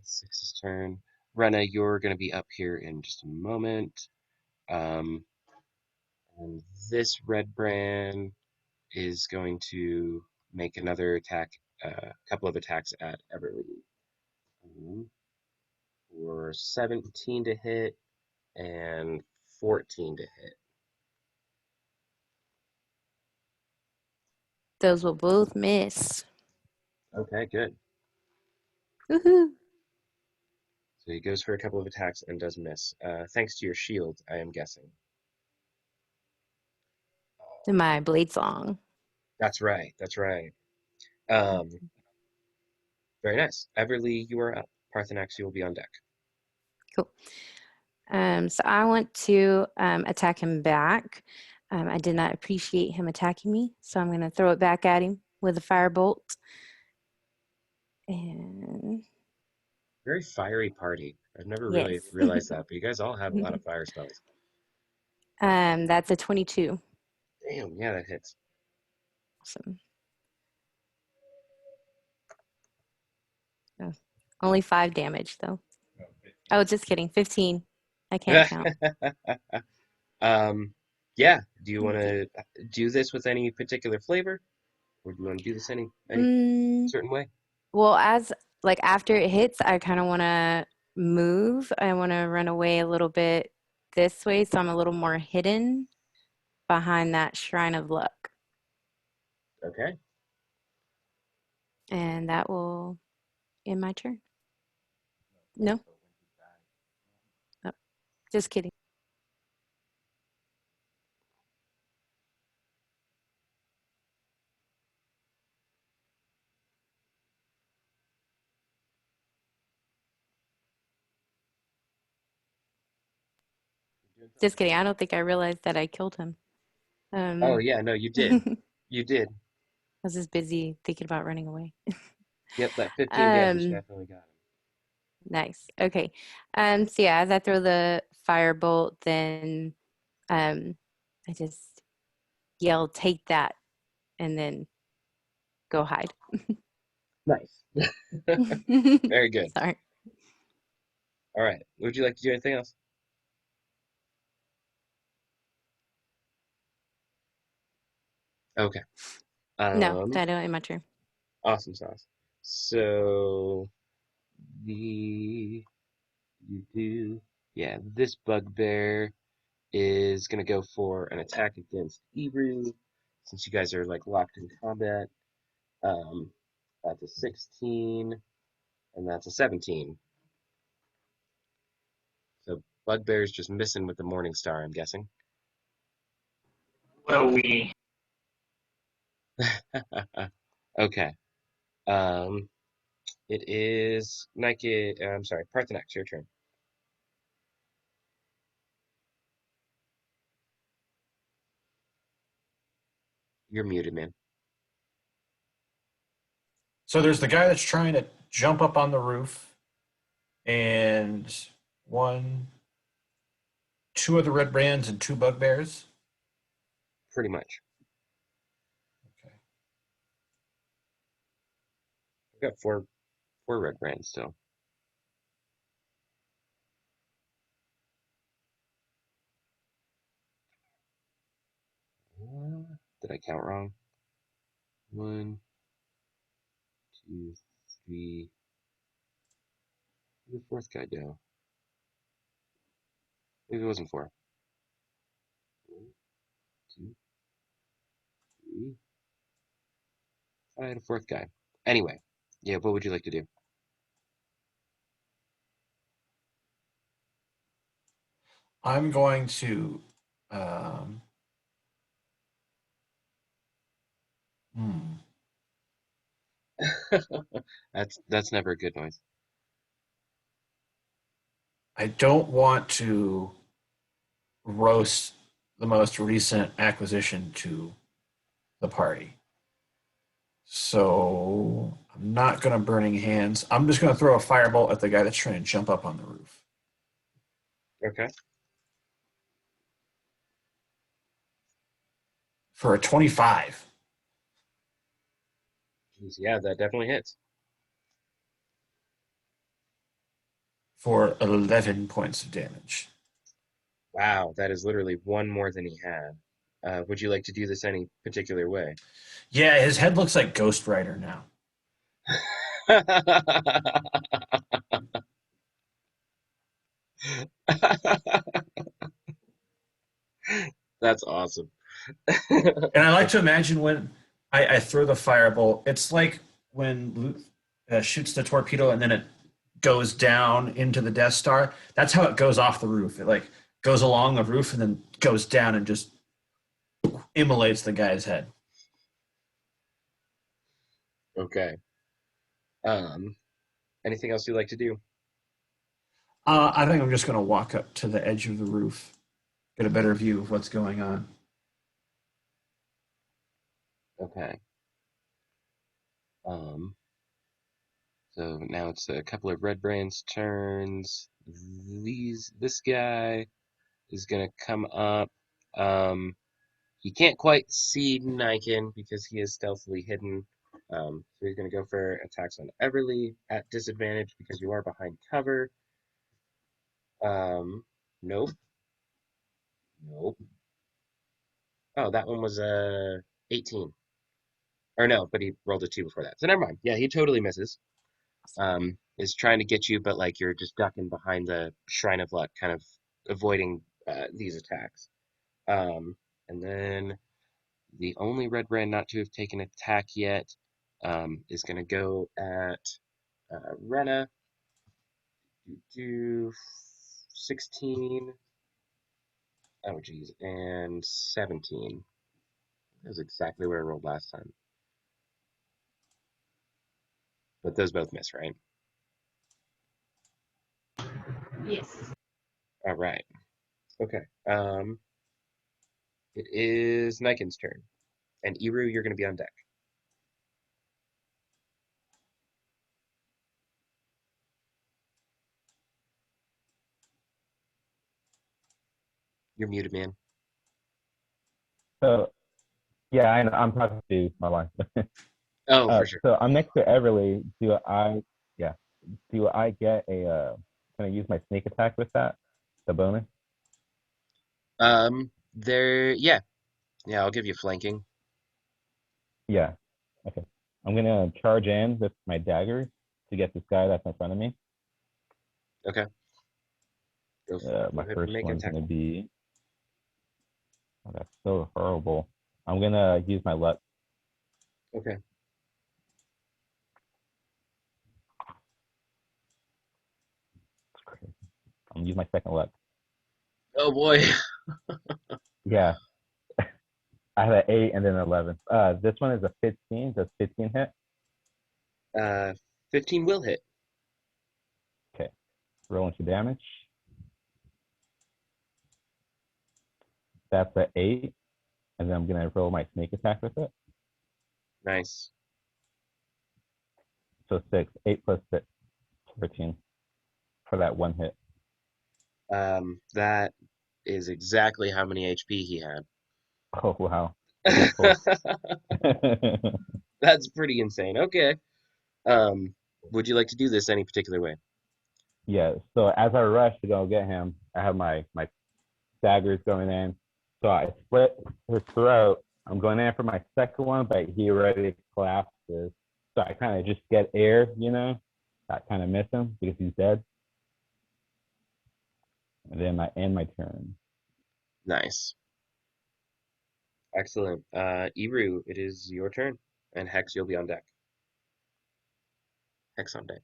6's turn. Rena, you're going to be up here in just a moment. Um, and this red brand is going to make another attack, a couple of attacks at Everly. For 17 to hit and 14 to hit. Those will both miss. Okay, good. Woohoo! So he goes for a couple of attacks and does miss. Thanks to your shield, I am guessing. My blade song. That's right. That's right. Um, very nice. Everly, you are up. Parthanax, you will be on deck. Cool. So I want to attack him back. I did not appreciate him attacking me, so I'm going to throw it back at him with a firebolt. And Very fiery party. I've never yes, really realized that, but you guys all have a lot of fire spells. that's a 22. Damn, yeah, that hits. Awesome. Oh, only 5 damage though. Oh, just kidding. 15. I can't count. Yeah. Do you want to do this with any particular flavor, or do you want to do this any Mm, certain way? well, as like after it hits, I kind of want to move. I want to run away a little bit this way, so I'm a little more hidden behind that shrine of luck. Okay. And that will end my turn. No, oh, just kidding. Just kidding. I don't think I realized that I killed him. Oh Um, yeah, no, you did. I You did. was just busy thinking about running away. Yep, that 15 damage Um, definitely got nice. Okay. So yeah, as I throw the firebolt, then um, I just yell, "Take that!" and then go hide. him. Nice. Very good. Sorry. All right. Would you like to do anything else? Okay. No, Um, I don't in my turn. awesome sauce. So the you do yeah, this bugbear is gonna go for an attack against Ebru, since you guys are like locked in combat. Um, that's a 16, and that's a 17. So bugbear's just missing with the Morning Star, I'm guessing. Well, we Okay. Um, it is Nike. I'm sorry, Parthanax, your turn. You're muted, man. So there's the guy that's trying to jump up on the roof, and one, two of the red brands and two bugbears. Pretty much. Okay. I've got four red brands still. Did I count wrong? One, two, three. Where'd the fourth guy go? Maybe it wasn't four. One, two, three. I had a fourth guy. Anyway, yeah, what would you like to do? I'm going to. Um, hmm, That's never a good noise. I don't want to roast the most recent acquisition to the party. So I'm not going to burning hands. I'm just going to throw a firebolt at the guy that's trying to jump up on the roof Okay. for a 25 Jeez, yeah, that definitely hits. for 11 points of damage. Wow, that is literally one more than he had. Would you like to do this any particular way? Yeah, his head looks like Ghost Rider now. That's awesome. And I like to imagine when I throw the firebolt, it's like when Luke shoots the torpedo and then it goes down into the Death Star. That's how it goes off the roof. It like goes along the roof and then goes down and just immolates the guy's head. Okay. Um, anything else you'd like to do? I think I'm just going to walk up to the edge of the roof, get a better view of what's going on. Okay. Um, so now it's a couple of red brands turns. This guy is gonna come up. Um, he can't quite see Niken because he is stealthily hidden. So he's gonna go for attacks on Everly at disadvantage because you are behind cover. Nope, nope. Oh, that one was a 18. Or no, but he rolled a 2 before that. So never mind. Yeah, he totally misses. Is trying to get you, but like you're just ducking behind the Shrine of Luck, kind of avoiding these attacks. And then the only red brand not to have taken attack yet is going to go at Rena. Do 16. Oh, geez. And 17. That was exactly where I rolled last time. But those both miss, right? Yes. All right. Okay. It is Niken's turn. And Iru, you're going to be on deck. You're muted, man. So yeah, I'm talking to my wife. Oh, for sure. So I'm next to Everly. Do I get a can I use my sneak attack with that? The bonus? Yeah. Yeah, I'll give you flanking. Yeah. Okay. I'm gonna charge in with my dagger to get this guy that's in front of me. Okay. Go My ahead and first make an one's attack. gonna be that's so horrible. I'm gonna use my luck. Okay. I'm gonna use my second luck. Oh boy. Yeah. I have an 8 and then an 11. This one is a 15. Does 15 hit? 15 will hit. Okay. Roll into damage. That's an 8. And then I'm gonna roll my sneak attack with it. Nice. So 6. 8 plus 6. 13 for that one hit. That is exactly how many HP he had. Oh wow. Okay, cool. That's pretty insane. Okay. Would you like to do this any particular way? Yeah. So as I rush to go get him, I have my daggers going in. So I split his throat. I'm going in for my second one, but he already collapses. So I kind of just get air, I kind of miss him because he's dead. And then I end my turn. Nice. Excellent. Iru, it is your turn. And Hex, you'll be on deck. Hex on deck.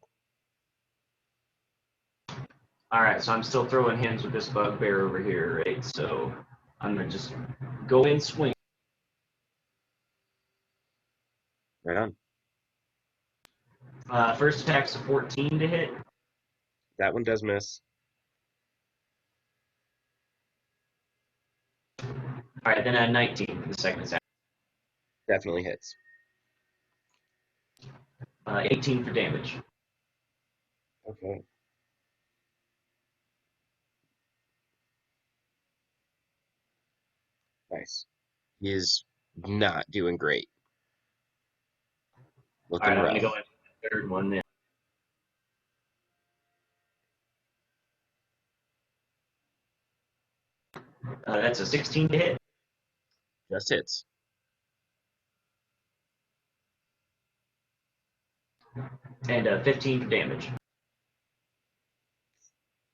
All right, so I'm still throwing hands with this bugbear over here, right? So I'm gonna just go in swing. Right on. First attack's a 14 to hit. That one does miss. All right, then a 19 for the second attack. Definitely hits. 18 for damage. Okay. Nice. He is not doing great. All Looking right, I'm rough. gonna go into the third one then. That's a 16 to hit Just hits. and 15 for damage. Do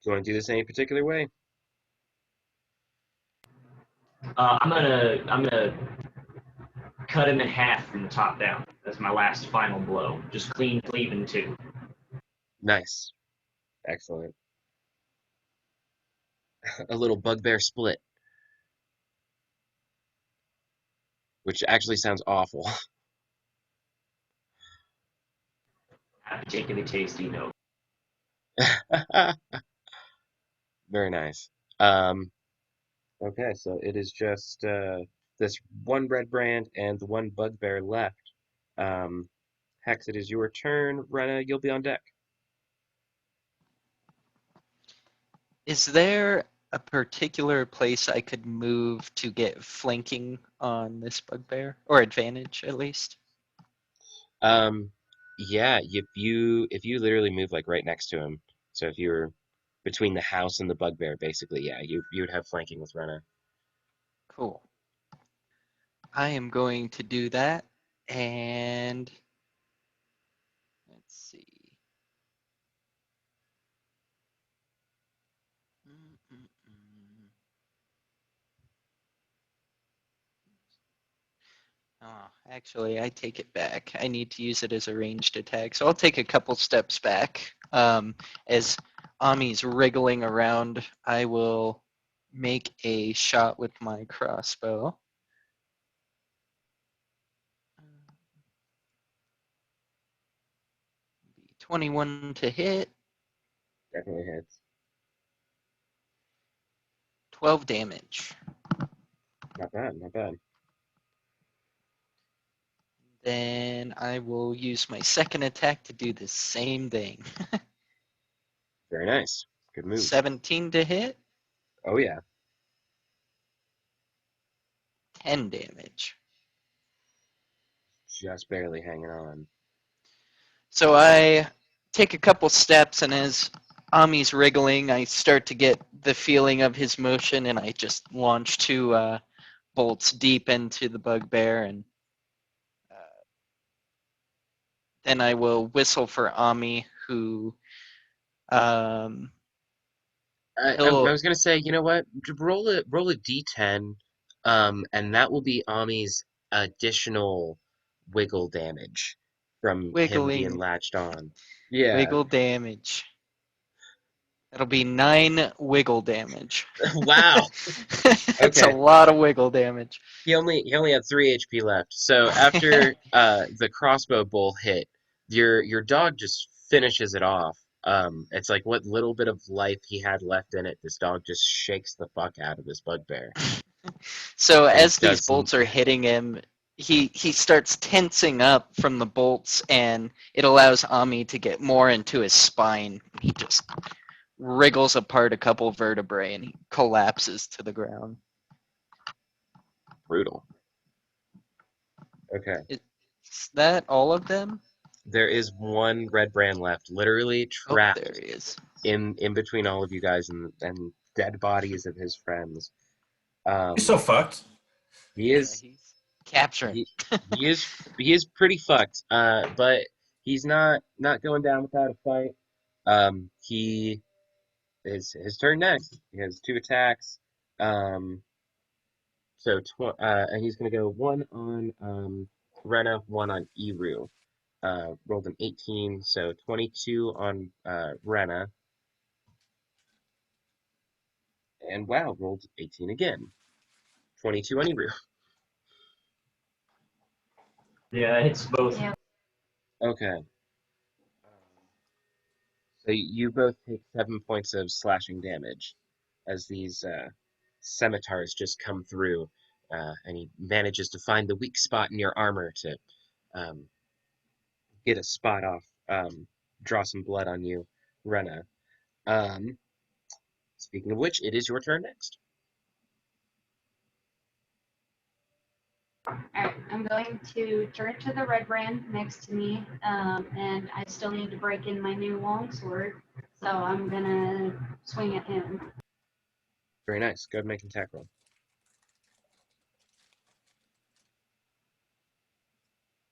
you want to do this any particular way? I'm gonna cut him in half from the top down. That's my last final blow. Just clean cleave in two. Nice. Excellent. A little bugbear split. Which actually sounds awful. Happy taking a tasty note. Very nice. Okay, so it is just this one red brand and the one bugbear left. Hex, it is your turn. Rena, you'll be on deck. Is there a particular place I could move to get flanking on this bugbear, or advantage at least? Yeah, if you literally move like right next to him, so if you were between the house and the bugbear, basically, yeah, you would have flanking with Rena. Cool. I am going to do that, and let's see. Mm-mm-mm. Oh, actually, I take it back. I need to use it as a ranged attack. So I'll take a couple steps back. As Ami's wriggling around, I will make a shot with my crossbow. 21 to hit, Definitely hits. 12 damage. Not bad, not bad. Then I will use my second attack to do the same thing. Very nice. Good move. 17 to hit, Oh yeah. 10 damage. Just barely hanging on. So I take a couple steps, and as Ami's wriggling, I start to get the feeling of his motion, and I just launch two bolts deep into the bugbear, and then I will whistle for Ami, who I he'll was gonna say, you know what? Roll a d10, and that will be Ami's additional wiggle damage from him being wiggling, latched on. Yeah. wiggle damage. That'll be 9 wiggle damage. Wow. That's a Okay. lot of wiggle damage. He only had 3 HP left. So after the crossbow bolt hit, your dog just finishes it off. It's like what little bit of life he had left in it, this dog just shakes the fuck out of this bugbear So and as these bolts are hitting him, he starts tensing up from the bolts, and it allows Ami to get more into his spine. He just wriggles apart a couple vertebrae, and he collapses to the ground. brutal. Okay. Is that all of them? There is one red brand left, literally Oh, there trapped he is. in between all of you guys and dead bodies of his friends. He's so fucked. He Yeah, is he's capturing. he he is pretty fucked. But he's not going down without a fight. He is his turn next. He has 2 attacks. Um, and he's gonna go one on Rena, one on Eru. Rolled an 18, so 22 on Rena. And wow, rolled 18 again. 22 on Eru. Yeah, it's both. Yeah. Okay. So you both take 7 points of slashing damage as these scimitars just come through, and he manages to find the weak spot in your armor to um, get a spot off, draw some blood on you, Rena. Um, Speaking of which, it is your turn next. All right, I'm going to turn to the red brand next to me, and I still need to break in my new longsword, so I'm gonna swing at him. Very nice. Go ahead and make an attack roll.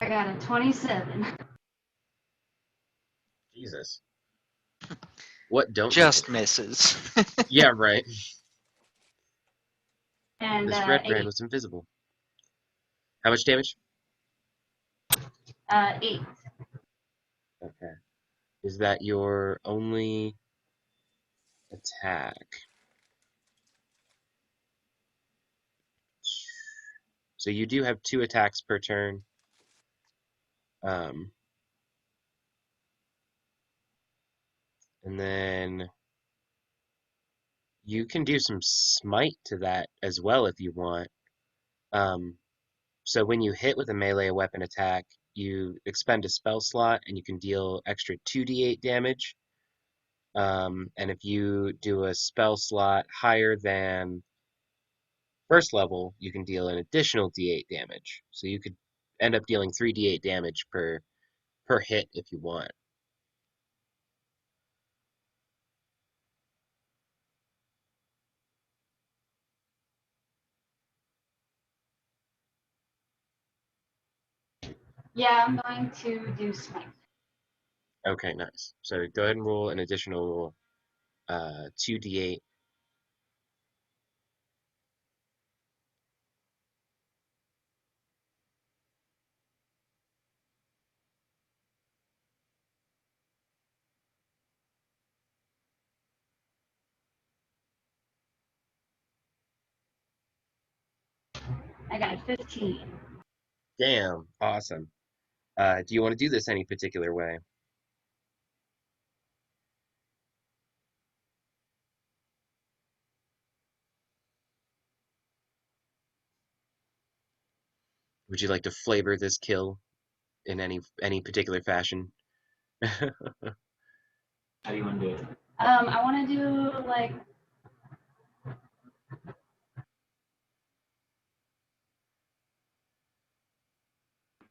I got a 27. Jesus. What don't you Just hit? misses. Yeah, right. And This red brand 8. was invisible. How much damage? 8. Okay. Is that your only attack? So you do have 2 attacks per turn. Um, and then you can do some smite to that as well if you want. Um, so when you hit with a melee weapon attack, you expend a spell slot and you can deal extra 2d8 damage. And if you do a spell slot higher than first level, you can deal an additional d8 damage. So you could end up dealing 3d8 damage per hit if you want. Yeah, I'm going to do smite. Okay, nice. So go ahead and roll an additional 2d8. I got a 15. Damn, awesome. Do you want to do this any particular way? Would you like to flavor this kill in any particular fashion? How do you want to do it? I want to do like.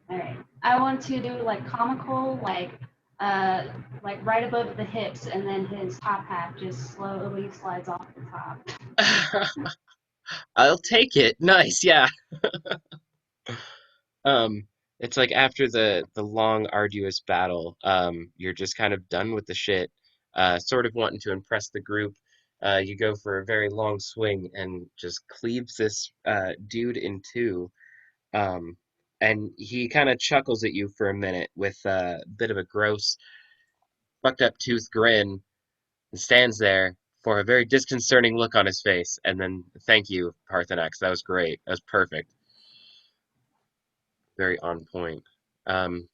All right. I want to do like comical, like right above the hips, and then his top half just slowly slides off the top. I'll take it. Nice, yeah. Um, it's like after the long, arduous battle, you're just kind of done with the shit, sort of wanting to impress the group. You go for a very long swing and just cleaves this dude in two. Um, and he kind of chuckles at you for a minute with a bit of a gross, fucked up tooth grin and stands there for a very disconcerting look on his face. And then, thank you, Parthanax. That was great. That was perfect. Very on point.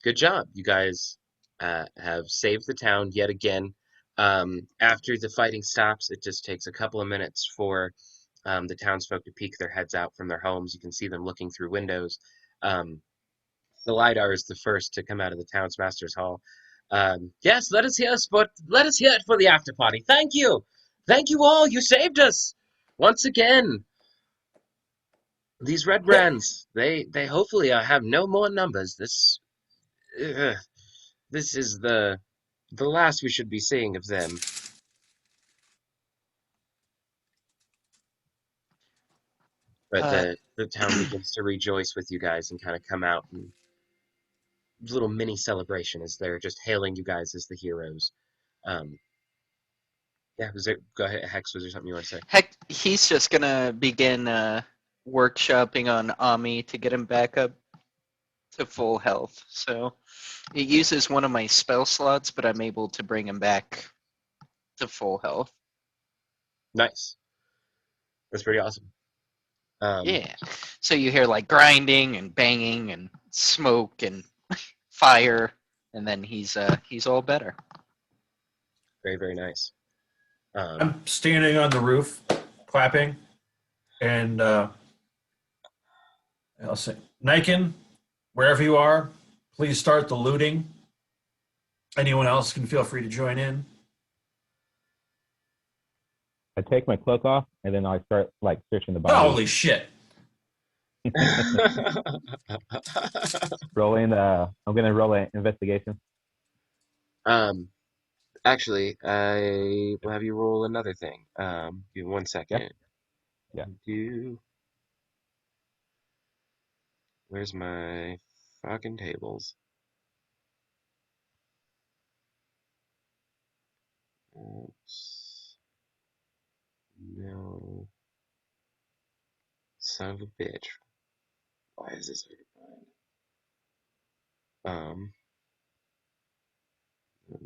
Good job. You guys have saved the town yet again. After the fighting stops, it just takes a couple of minutes for the townsfolk to peek their heads out from their homes. You can see them looking through windows. Um, Slidar is the first to come out of the townsmaster's hall. Yes, let us hear it for the after party. Thank you all. You saved us once again. These red brands, they hopefully have no more numbers. Uh, this is the last we should be seeing of them. But Uh, the town begins to rejoice with you guys and kind of come out and little mini celebration as they're just hailing you guys as the heroes. Um, yeah, was there? Go ahead, Hex. Was there something you want to say? Heck, he's just gonna begin workshopping on Ami to get him back up to full health. So it uses one of my spell slots, but I'm able to bring him back to full health. Nice. That's pretty awesome. Yeah. So you hear like grinding and banging and smoke and fire, and then he's all better. Very, very nice. I'm standing on the roof, clapping, and I'll say, Niken, wherever you are, please start the looting. Anyone else can feel free to join in. I take my cloak off and then I start like searching the body. Holy shit! Rolling. I'm gonna roll an investigation. um, Actually, I will have you roll another thing. Give me 1 second. Yeah. Where's my fucking tables? Oops. No. Son of a bitch. Why is this hard to find?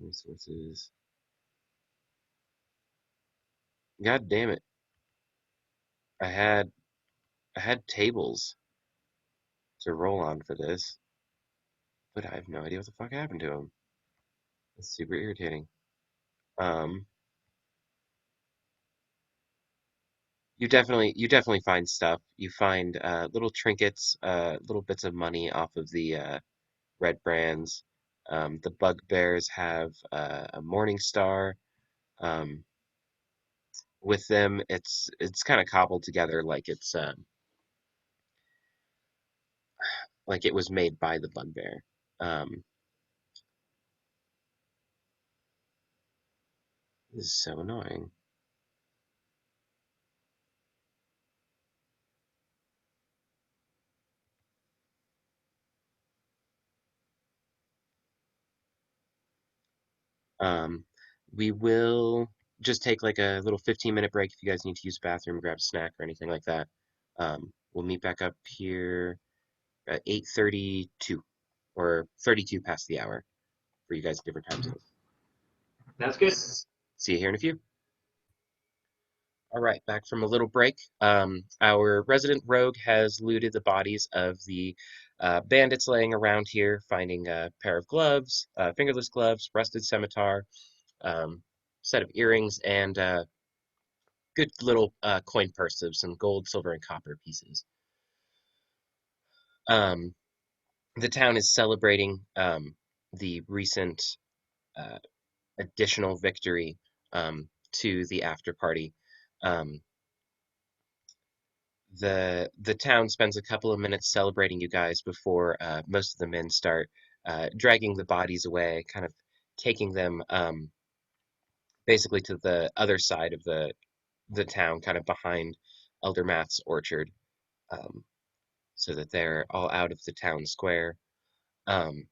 Resources. God damn it. I had tables to roll on for this, but I have no idea what the fuck happened to them. It's super irritating. Um, you definitely find stuff. You find little trinkets, little bits of money off of the red brands. The bugbears have a morning star. Um, with them, it's kind of cobbled together like it was made by the bugbear. Um, this is so annoying. Um, we will just take like a little 15-minute break if you guys need to use the bathroom, grab a snack or anything like that. We'll meet back up here at 8:32 or 32 past the hour for you guys in different time zones. That's good. See you here in a few. All right, back from a little break. Our resident rogue has looted the bodies of the bandits laying around here, finding a pair of gloves, fingerless gloves, rusted scimitar, um, set of earrings, and good little coin purse of some gold, silver, and copper pieces. Um, the town is celebrating the recent uh, additional victory to the after party. Um, the town spends a couple of minutes celebrating you guys before most of the men start dragging the bodies away, kind of taking them basically to the other side of the town, kind of behind Elder Math's orchard, um, so that they're all out of the town square. Um,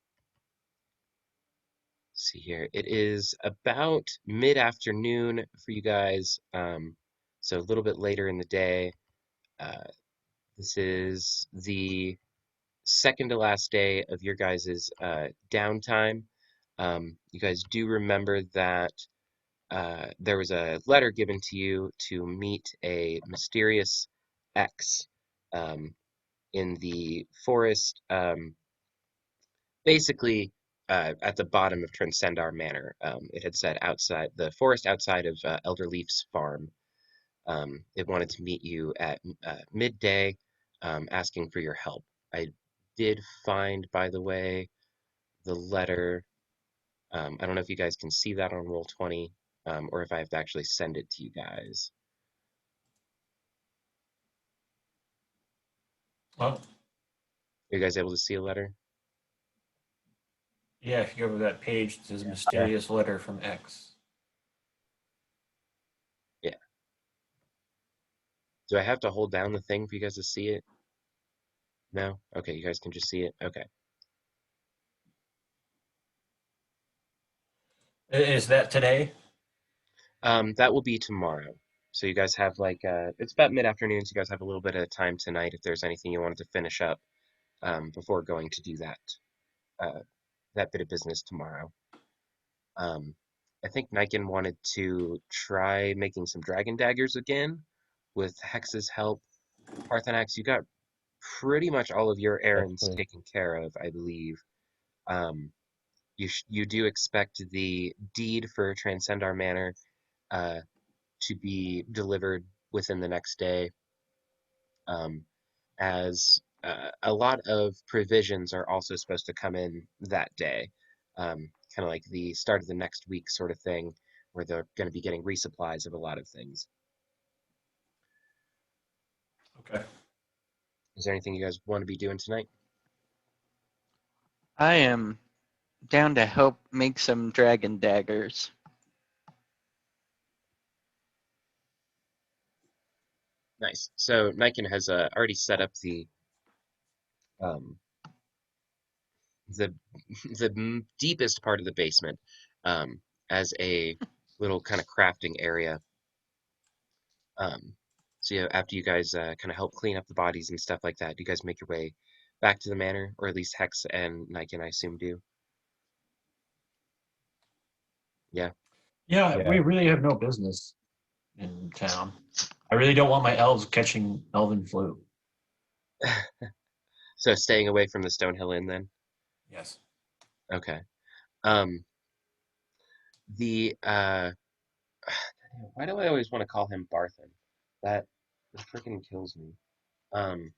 see here, it is about mid-afternoon for you guys, so a little bit later in the day. Uh, this is the second to last day of your guys' downtime. You guys do remember that there was a letter given to you to meet a mysterious X um, in the forest, basically at the bottom of Transcendar Manor. It had said outside the forest outside of Elder Leaf's farm. It wanted to meet you at midday, asking for your help. I did find, by the way, the letter. I don't know if you guys can see that on Roll20, or if I have to actually send it to you guys. Oh, Are you guys able to see a letter? yeah, if you go to that page, it says Yeah. mysterious letter from X. Yeah. Do I have to hold down the thing for you guys to see it? No? Okay, you guys can just see it? Okay. Is that today? That will be tomorrow. So you guys have like, it's about mid-afternoon, so you guys have a little bit of time tonight if there's anything you wanted to finish up before going to do uh, that bit of business tomorrow. Um, I think Niken wanted to try making some dragon daggers again with Hex's help. Parthanax, you got pretty much all of your Yes, errands please. taken care of, I believe. Um, you do expect the deed for Transcendar Manor uh, to be delivered within the next day, um, as a lot of provisions are also supposed to come in that day, kind of like the start of the next week sort of thing, where they're going to be getting resupplies of a lot of things. Okay. Is there anything you guys want to be doing tonight? I am down to help make some dragon daggers. Nice. So Niken has already set up um, the the deepest part of the basement um, as a little kind of crafting area. Um, so yeah, after you guys kind of help clean up the bodies and stuff like that, do you guys make your way back to the manor, or at least Hex and Niken, I assume, do? Yeah. Yeah, Yeah. we really have no business in town. I really don't want my elves catching elven flu. So staying away from the Stonehill Inn then? Yes. Okay. Um, the why do I always want to call him Barthen? That freaking kills me. Um,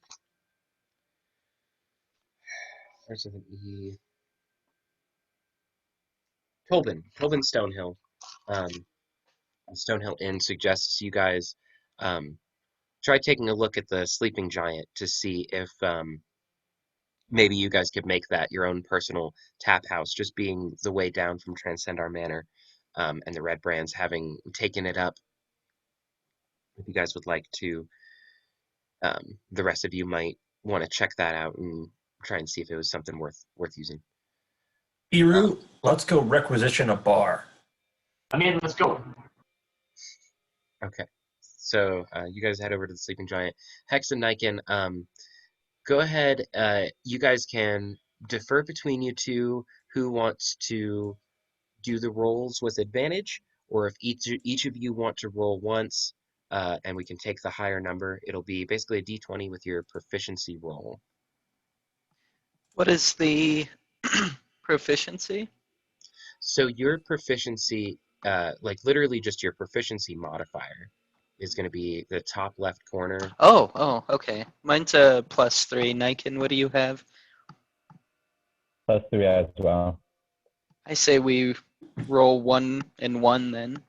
Starts with an E. Tobin Stonehill. Um, Stonehill Inn suggests you guys try taking a look at the sleeping giant to see if maybe you guys could make that your own personal tap house, just being the way down from Transcendar Manor, and the Red Brands having taken it up. If you guys would like to, the rest of you might want to check that out and try and see if it was something worth using. Iru, let's go requisition a bar. I'm in. Let's go. Okay, so you guys head over to the Sleeping Giant. Hex and Niken, go ahead. You guys can defer between you two who wants to do the rolls with advantage, or if each of you want to roll once, and we can take the higher number, it'll be basically a d20 with your proficiency roll. What is the proficiency? So your proficiency, like literally just your proficiency modifier, is going to be the top left corner. Oh, okay. Mine's a +3. Niken, what do you have? +3 as well. I say we roll 1 and 1 then.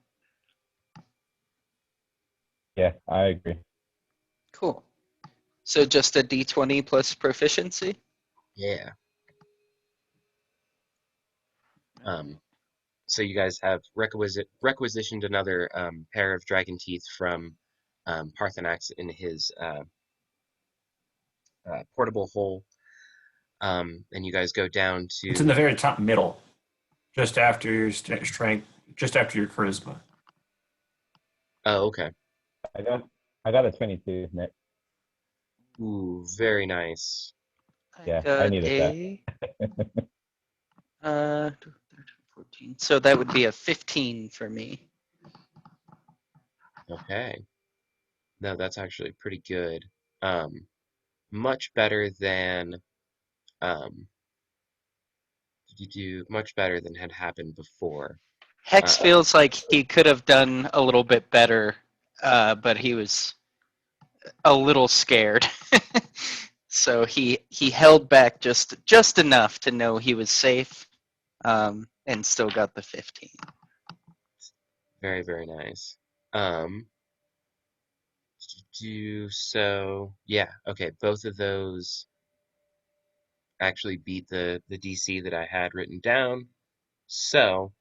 Yeah, I agree. Cool. So just a d20 plus proficiency? Yeah. So you guys have requisitioned another pair of dragon teeth from Parthanax in his portable hole, and you guys go down It's in to. the very top middle, just after your strength, just after your charisma. Oh, okay. I got I got a 22, Nick. Ooh, very nice. I Yeah, I got needed that. a 14. So that would be a 15 for me. Okay. No, that's actually pretty good. Much better than um, you do much better than had happened before. Hex Uh, feels like he could have done a little bit better, but he was a little scared. So he held back just enough to know he was safe, and still got the 15. very, very nice. Um, do so. Yeah. Okay. Both of those actually beat the DC that I had written down. So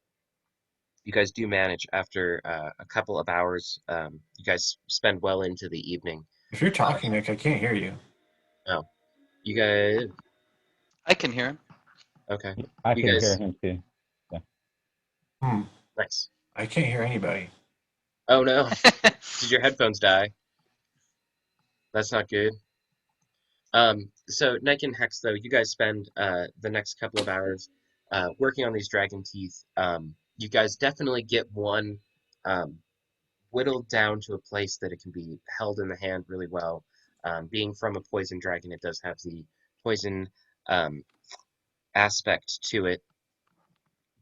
you guys do manage after a couple of hours. You guys spend well into the evening. If you're Uh, talking, Nick, I can't hear you. oh, you guys. I can hear him. Okay. I You can hear guys. him too. Yeah. Hmm. Nice. I can't hear anybody. Oh no. Did your headphones die? That's not good. So Nike and Hex, though, you guys spend the next couple of hours working on these dragon teeth. You guys definitely get one um, whittled down to a place that it can be held in the hand really well. Being from a poison dragon, it does have the poison um, aspect to it.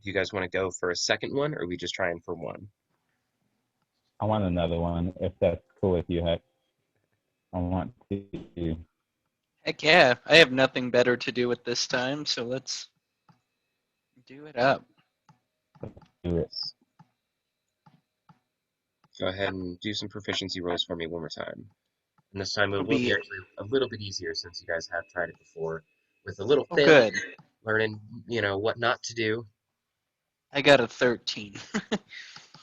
Do you guys want to go for a second one, or are we just trying for one? I want another one if that's cool with you, Heck. I want to. Heck yeah, I have nothing better to do at this time, so let's do it up. Do it. Go ahead and do some proficiency rolls for me one more time. And this time it It'll will be be actually a little bit easier since you guys have tried it before with a little failure, good. learning, what not to do. I got a 13.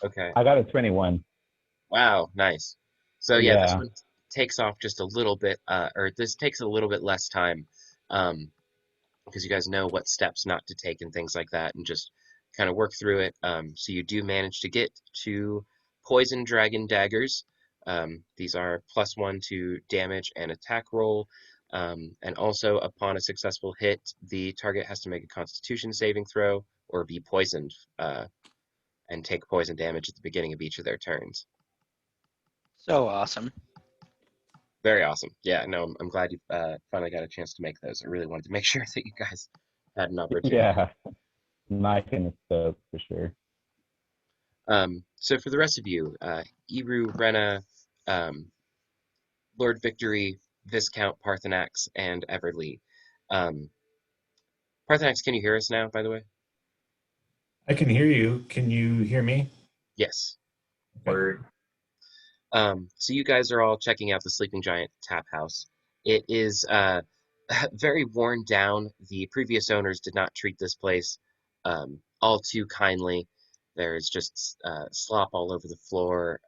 Okay. I got a 21. Wow, nice. So yeah, this Yeah. one takes off just a little bit, or this takes a little bit less time, um, because you guys know what steps not to take and things like that, and just kind of work through it. So you do manage to get to poison dragon daggers. These are +1 to damage and attack roll. And also, upon a successful hit, the target has to make a Constitution saving throw or be poisoned, and take poison damage at the beginning of each of their turns. So awesome. Very awesome. Yeah, no, I'm glad you finally got a chance to make those. I really wanted to make sure that you guys had an opportunity. Yeah. Mike and the stove for sure. So for the rest of you, Eru, Rena, um, Lord Victory, Viscount Parthanax, and Everly. Um, Parthanax, can you hear us now, by the way? I can hear you. Can you hear me? Yes. Okay. Word. So you guys are all checking out the Sleeping Giant Tap House. It is very worn down. The previous owners did not treat this place all too kindly. There's just slop all over the floor,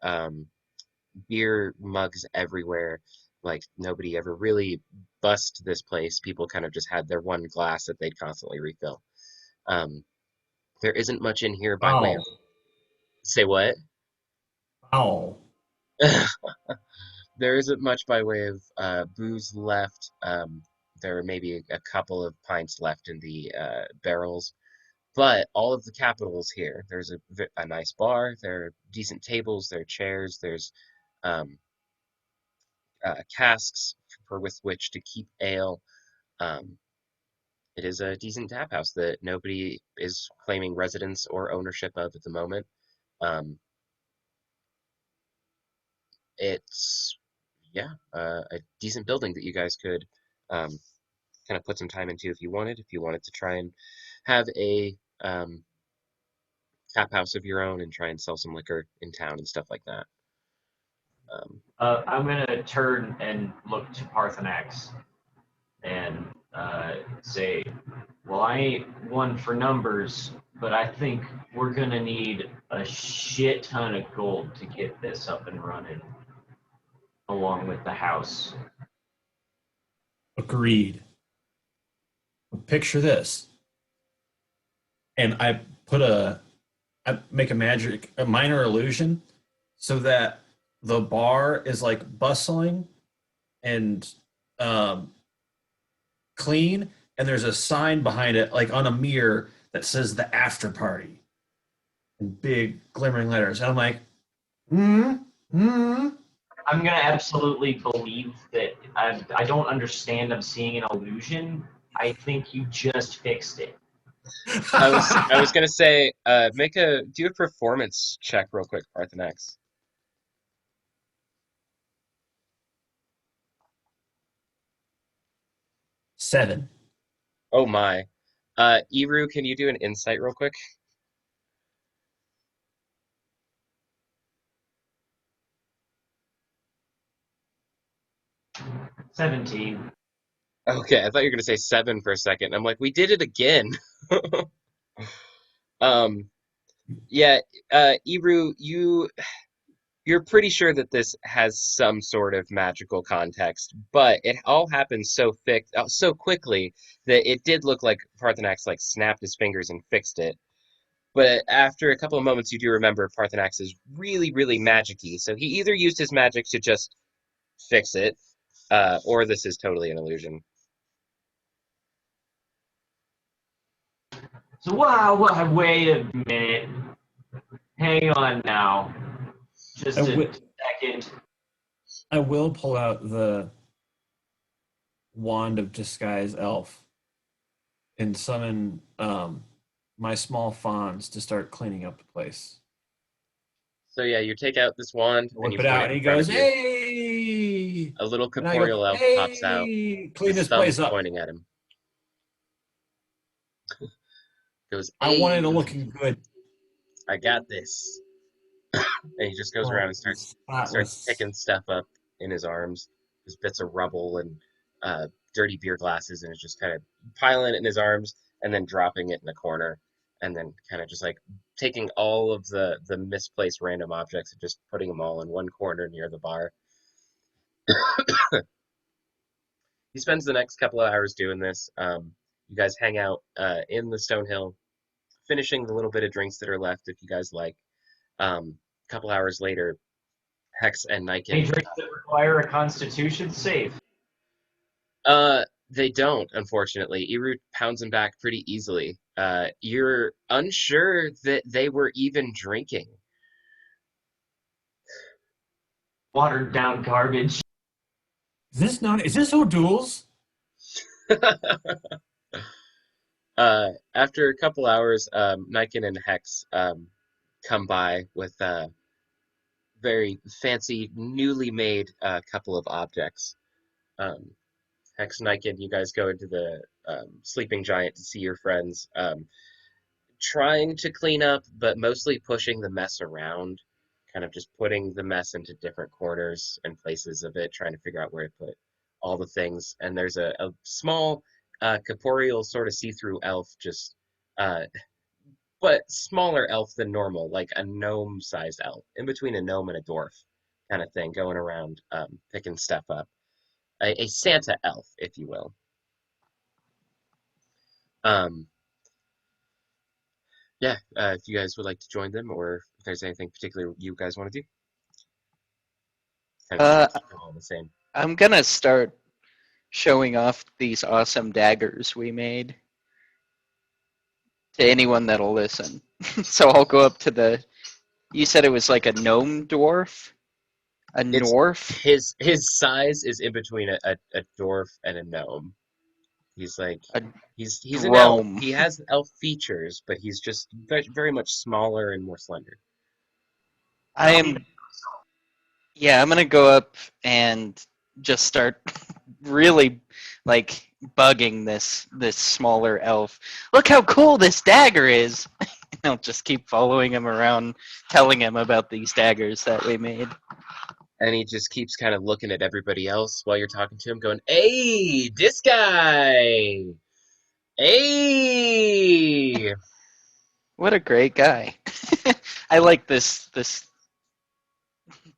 beer mugs everywhere. Like nobody ever really bussed this place. People kind of just had their one glass that they'd constantly refill. Um, there isn't much in here by way Wow. of say what? Wow. There isn't much by way of booze left. There are maybe a couple of pints left in the barrels, but all of the capital is here. There's a nice bar. There are decent tables. There are chairs. There's um, casks with which to keep ale. Um, it is a decent tap house that nobody is claiming residence or ownership of at the moment. Um, it's yeah, a decent building that you guys could kind of put some time into if you wanted. If you wanted to try and have a tap house of your own and try and sell some liquor in town and stuff like that. I'm gonna turn and look to Parthanax and say, well, I ain't one for numbers, but I think we're gonna need a shit ton of gold to get this up and running, along with the house. Agreed. Picture this. And I make a minor illusion so that the bar is like bustling and um, clean, and there's a sign behind it, like on a mirror, that says the after party in big glimmering letters. And I'm like, hmm, hmm. I'm gonna absolutely believe that I don't understand. I'm seeing an illusion. I think you just fixed it. I was gonna say, do a performance check real quick, Parthenax. Seven. Oh my. Iru, can you do an insight real quick? 17. Okay, I thought you were gonna say 7 for a second. I'm like, we did it again. Um, yeah, Iru, you're pretty sure that this has some sort of magical context, but it all happened so quickly that it did look like Parthenax like snapped his fingers and fixed it. But after a couple of moments, you do remember Parthenax is really, really magic-y, so he either used his magic to just fix it, or this is totally an illusion. So wow, wait a minute. Hang on now. Just I a wi- second. I will pull out the wand of disguise elf and summon my small fawns to start cleaning up the place. So yeah, you take out this wand and Whip you it point out, it and in he front goes, of you. "Hey!" A little And I go, corporeal elf pops out, "Hey, clean his this place thumbs up. pointing at him. Goes, I wanted hey, it looking good. I got this. And he just goes Oh, around and starts spotless. picking stuff up in his arms, just bits of rubble and dirty beer glasses, and is just kind of piling it in his arms and then dropping it in a corner, and then kind of just like taking all of the misplaced random objects and just putting them all in one corner near the bar. He spends the next couple of hours doing this. You guys hang out in the Stonehill, finishing the little bit of drinks that are left if you guys like. A couple hours later, Hex and Any Niken. drinks that require a constitution save? They don't, unfortunately. Iru pounds them back pretty easily. You're unsure that they were even drinking. Watered down garbage. Is this O'Doul's? After a couple hours, Niken and Hex come by with a very fancy, newly made couple of objects. Um, Hex, Niken, you guys go into the sleeping giant to see your friends. Trying to clean up, but mostly pushing the mess around, kind of just putting the mess into different corners and places of it, trying to figure out where to put all the things. And there's a small, corporeal, sort of see-through elf, just, but smaller elf than normal, like a gnome-sized elf, in between a gnome and a dwarf kind of thing, going around picking stuff up. A Santa elf, if you will. Um, yeah, if you guys would like to join them, or if there's anything particular you guys want to do, kind of Uh, keep them all the same. I'm gonna start showing off these awesome daggers we made to anyone that'll listen. So I'll go up to the. You said it was like a gnome dwarf, a It's dwarf, his size is in between a dwarf and a gnome. He's like a he's an elf. drome. He has elf features, but he's just very, very much smaller and more slender. I am. Yeah, I'm gonna go up and just start really like bugging this smaller elf. Look how cool this dagger is. I'll just keep following him around, telling him about these daggers that we made. And he just keeps kind of looking at everybody else while you're talking to him, going, "Hey, this guy! Hey!" What a great guy. I like this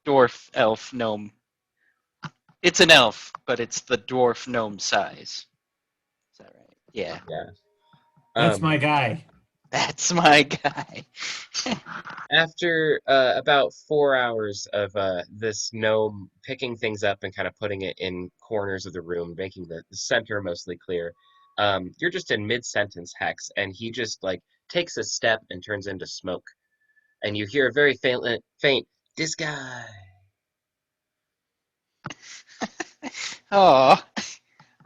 dwarf elf gnome. It's an elf, but it's the dwarf gnome size. Is that right? Yeah, Yeah. That's my guy. that's my guy. After about 4 hours of this gnome picking things up and kind of putting it in corners of the room, making the center mostly clear, you're just in mid-sentence, Hex, and he just like takes a step and turns into smoke, and you hear a very faint, "This guy." Oh,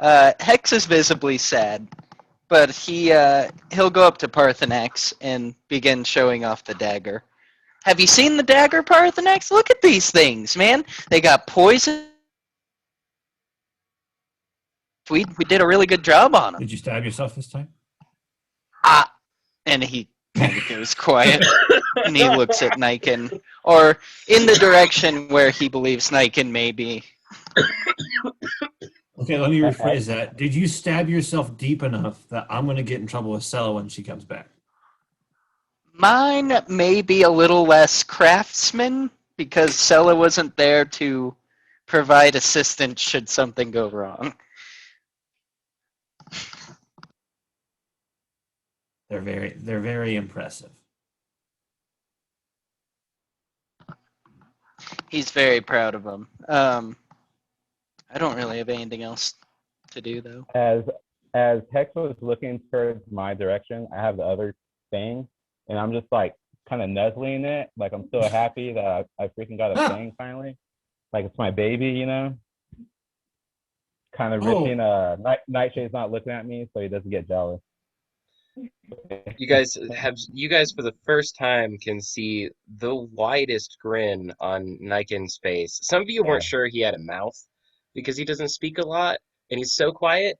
Hex is visibly sad, but he'll go up to Parthanax and begin showing off the dagger. Have you seen the dagger, Parthanax? Look at these things, man. They got poison. We did a really good job on them. Did you stab yourself this time? Ah, and he kind of goes quiet, and he looks at Niken, or in the direction where he believes Niken may be. Okay, let me rephrase that. Did you stab yourself deep enough that I'm going to get in trouble with Sella when she comes back? Mine may be a little less craftsman because Sella wasn't there to provide assistance should something go wrong. They're very impressive. He's very proud of him. I don't really have anything else to do though. As Hex was looking towards my direction, I have the other thing, and I'm just like kind of nuzzling it. Like I'm so happy that I freaking got a thing finally. Like it's my baby, you know. Kind of ripping. Nightshade's not looking at me, so he doesn't get jealous. You guys for the first time can see the widest grin on Niken's face. Some of you weren't sure he had a mouth because he doesn't speak a lot and he's so quiet,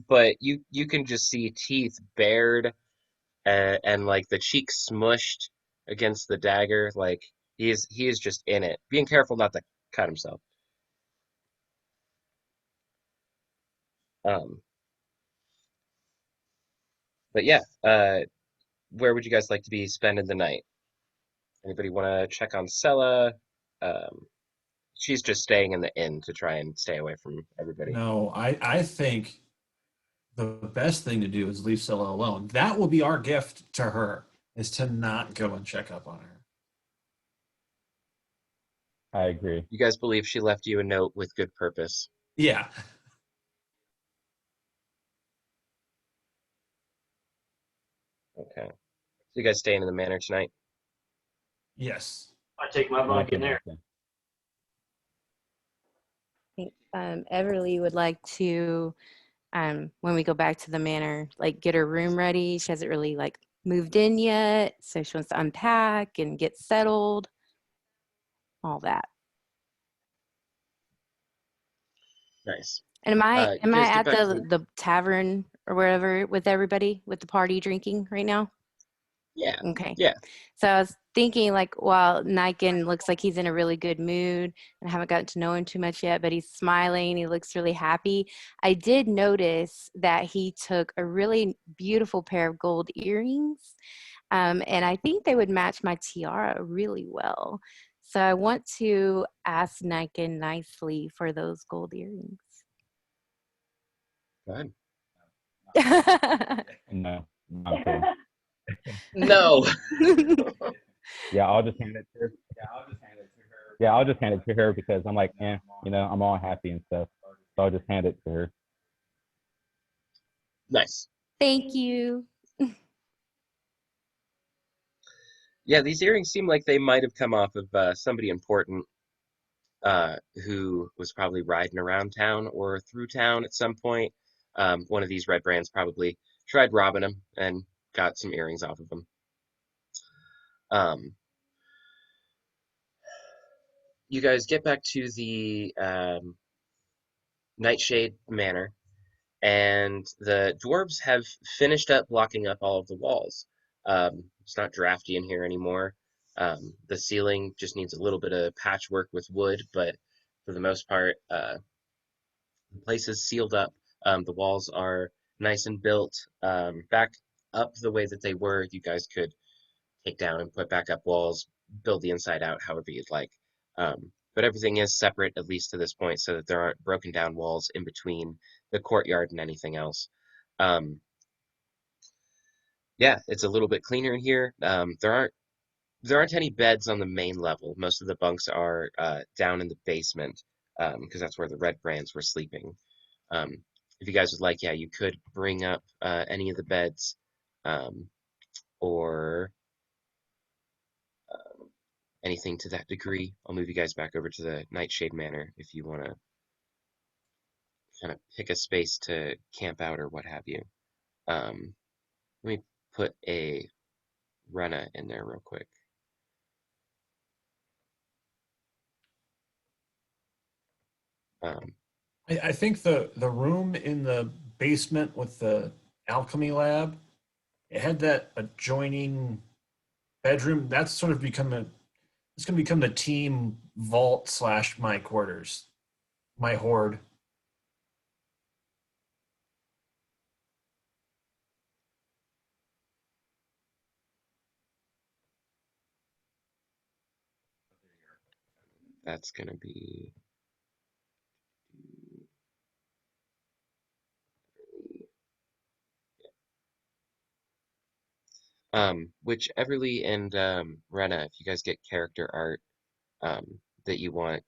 but you can just see teeth bared and like the cheek smushed against the dagger. Like he is just in it, being careful not to cut himself. Um, but yeah, where would you guys like to be spending the night? Anybody want to check on Sella? Um, she's just staying in the inn to try and stay away from everybody. No, I think the best thing to do is leave Scylla alone. That will be our gift to her, is to not go and check up on her. I agree. You guys believe she left you a note with good purpose? Yeah. Okay. So you guys staying in the manor tonight? Yes. I take my bunk in there. Everly would like to, when we go back to the manor, like get her room ready. She hasn't really like moved in yet, so she wants to unpack and get settled, all that. Nice. And am I You guys get at back to the tavern or wherever with everybody with the party drinking right now? yeah, Okay. yeah. So I was thinking, like, while Niken looks like he's in a really good mood, and I haven't gotten to know him too much yet, but he's smiling, he looks really happy. I did notice that he took a really beautiful pair of gold earrings, and I think they would match my tiara really well. So I want to ask Niken nicely for those gold earrings. Go ahead. No, I'm kidding. No. Yeah, I'll just hand it to her. Yeah, I'll just hand it to her because I'm like, you know, I'm all happy and stuff. So I'll just hand it to her. Nice. Thank you. Yeah, these earrings seem like they might have come off of somebody important who was probably riding around town or through town at some point. One of these red brands probably tried robbing him and got some earrings off of him. Um, you guys get back to the Nightshade Manor, and the dwarves have finished up blocking up all of the walls. It's not drafty in here anymore. The ceiling just needs a little bit of patchwork with wood, but for the most part, the place is sealed up. The walls are nice and built back up the way that they were. You guys could take down and put back up walls, build the inside out however you'd like. But everything is separate, at least to this point, so that there aren't broken down walls in between the courtyard and anything else. Yeah, it's a little bit cleaner in here. There aren't any beds on the main level. Most of the bunks are down in the basement because that's where the Red Brands were sleeping. Um, if you guys would like, yeah, you could bring up any of the beds um, or anything to that degree. I'll move you guys back over to the Nightshade Manor if you want to kind of pick a space to camp out or what have you. Let me put a Rena in there real quick. Um, I think the room in the basement with the alchemy lab, it had that adjoining bedroom. That's sort of become a it's going to become the team vault slash my quarters, my hoard. that's gonna be which Everly and Rena, if you guys get character art that you want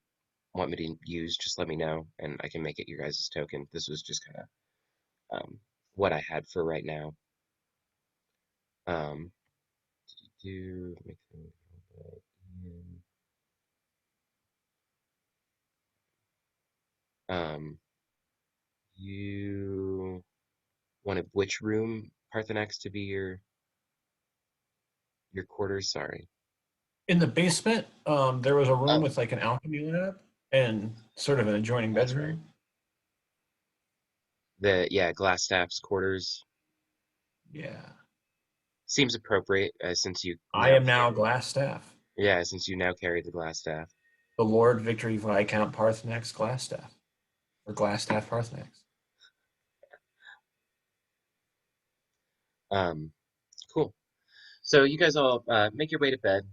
me to use, just let me know and I can make it your guys' token. This was just kind of what I had for right now. Um, do make them you wanted which room, Parthanax, to be your quarters? Sorry. In the basement, there was a room Oh, with like an alchemy lab and sort of an adjoining that's right. bedroom. The Glassstaff's quarters Yeah. seems appropriate since you I now am now carry. Glass Staff, Yeah, since you now carry the Glassstaff. the Lord Victory Viscount Parthanax Glass Staff, or Glass Staff Parthanax. Um, cool. So you guys all make your way to bed,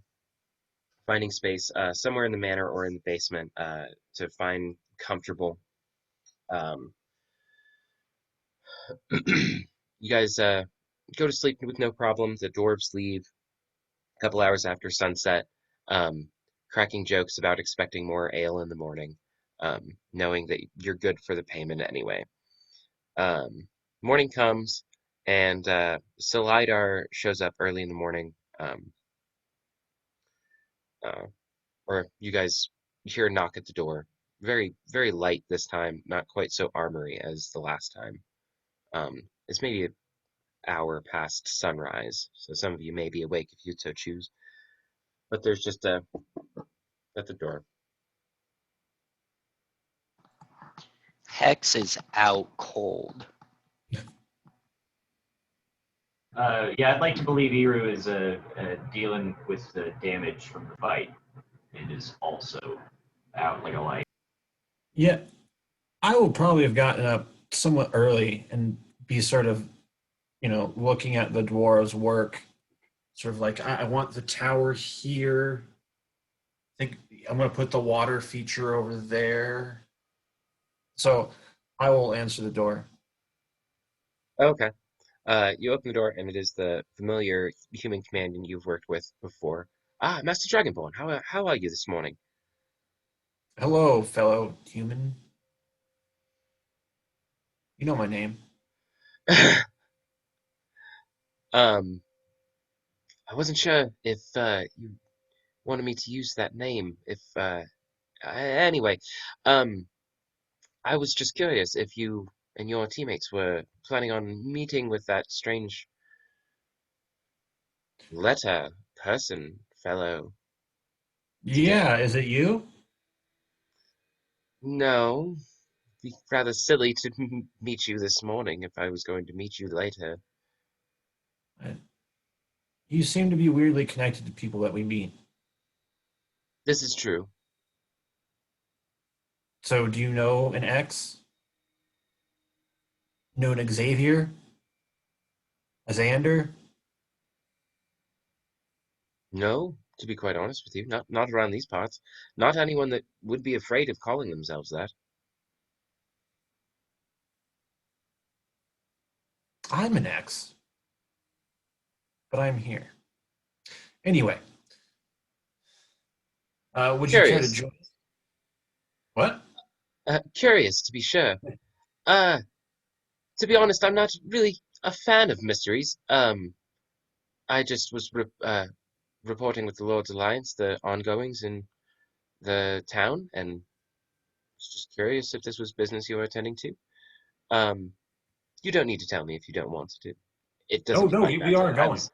finding space somewhere in the manor or in the basement to find comfortable. Um, you guys go to sleep with no problem. The dwarves leave a couple hours after sunset, um, cracking jokes about expecting more ale in the morning, knowing that you're good for the payment anyway. Um, Morning comes, and Slidar shows up early in the morning. Uh, or you guys hear a knock at the door. Very, very light this time, not quite so armory as the last time. It's maybe an hour past sunrise, so some of you may be awake if you so choose. But there's just a at the door. Hex is out cold. Yeah, I'd like to believe Eru is dealing with the damage from the fight and is also out like a light. Yeah, I will probably have gotten up somewhat early and be sort of, looking at the dwarves' work. Sort of like, I want the tower here. I think I'm going to put the water feature over there. So I will answer the door. Okay. You open the door, and it is the familiar human companion you've worked with before. Ah, Master Dragonborn, how are you this morning? Hello, fellow human. You know my name. um, I wasn't sure if you wanted me to use that name. If anyway, um, I was just curious if you and your teammates were planning on meeting with that strange letter person fellow today. Yeah, is it you? No, it'd be rather silly to meet you this morning if I was going to meet you later. Uh, You seem to be weirdly connected to people that we meet. This is true. So, do you know an X? Know an Xavier? A Xander? No, to be quite honest with you, not around these parts. Not anyone that would be afraid of calling themselves that. I'm an X, but I'm here. Anyway, would you care to Curious. join? What? Curious, to be sure. Uh, to be honest, I'm not really a fan of mysteries. I just was reporting with the Lord's Alliance the ongoings in the town, and was just curious if this was business you were attending to. Um, you don't need to tell me if you don't want to. It Oh doesn't no, quite we matter. are I going. was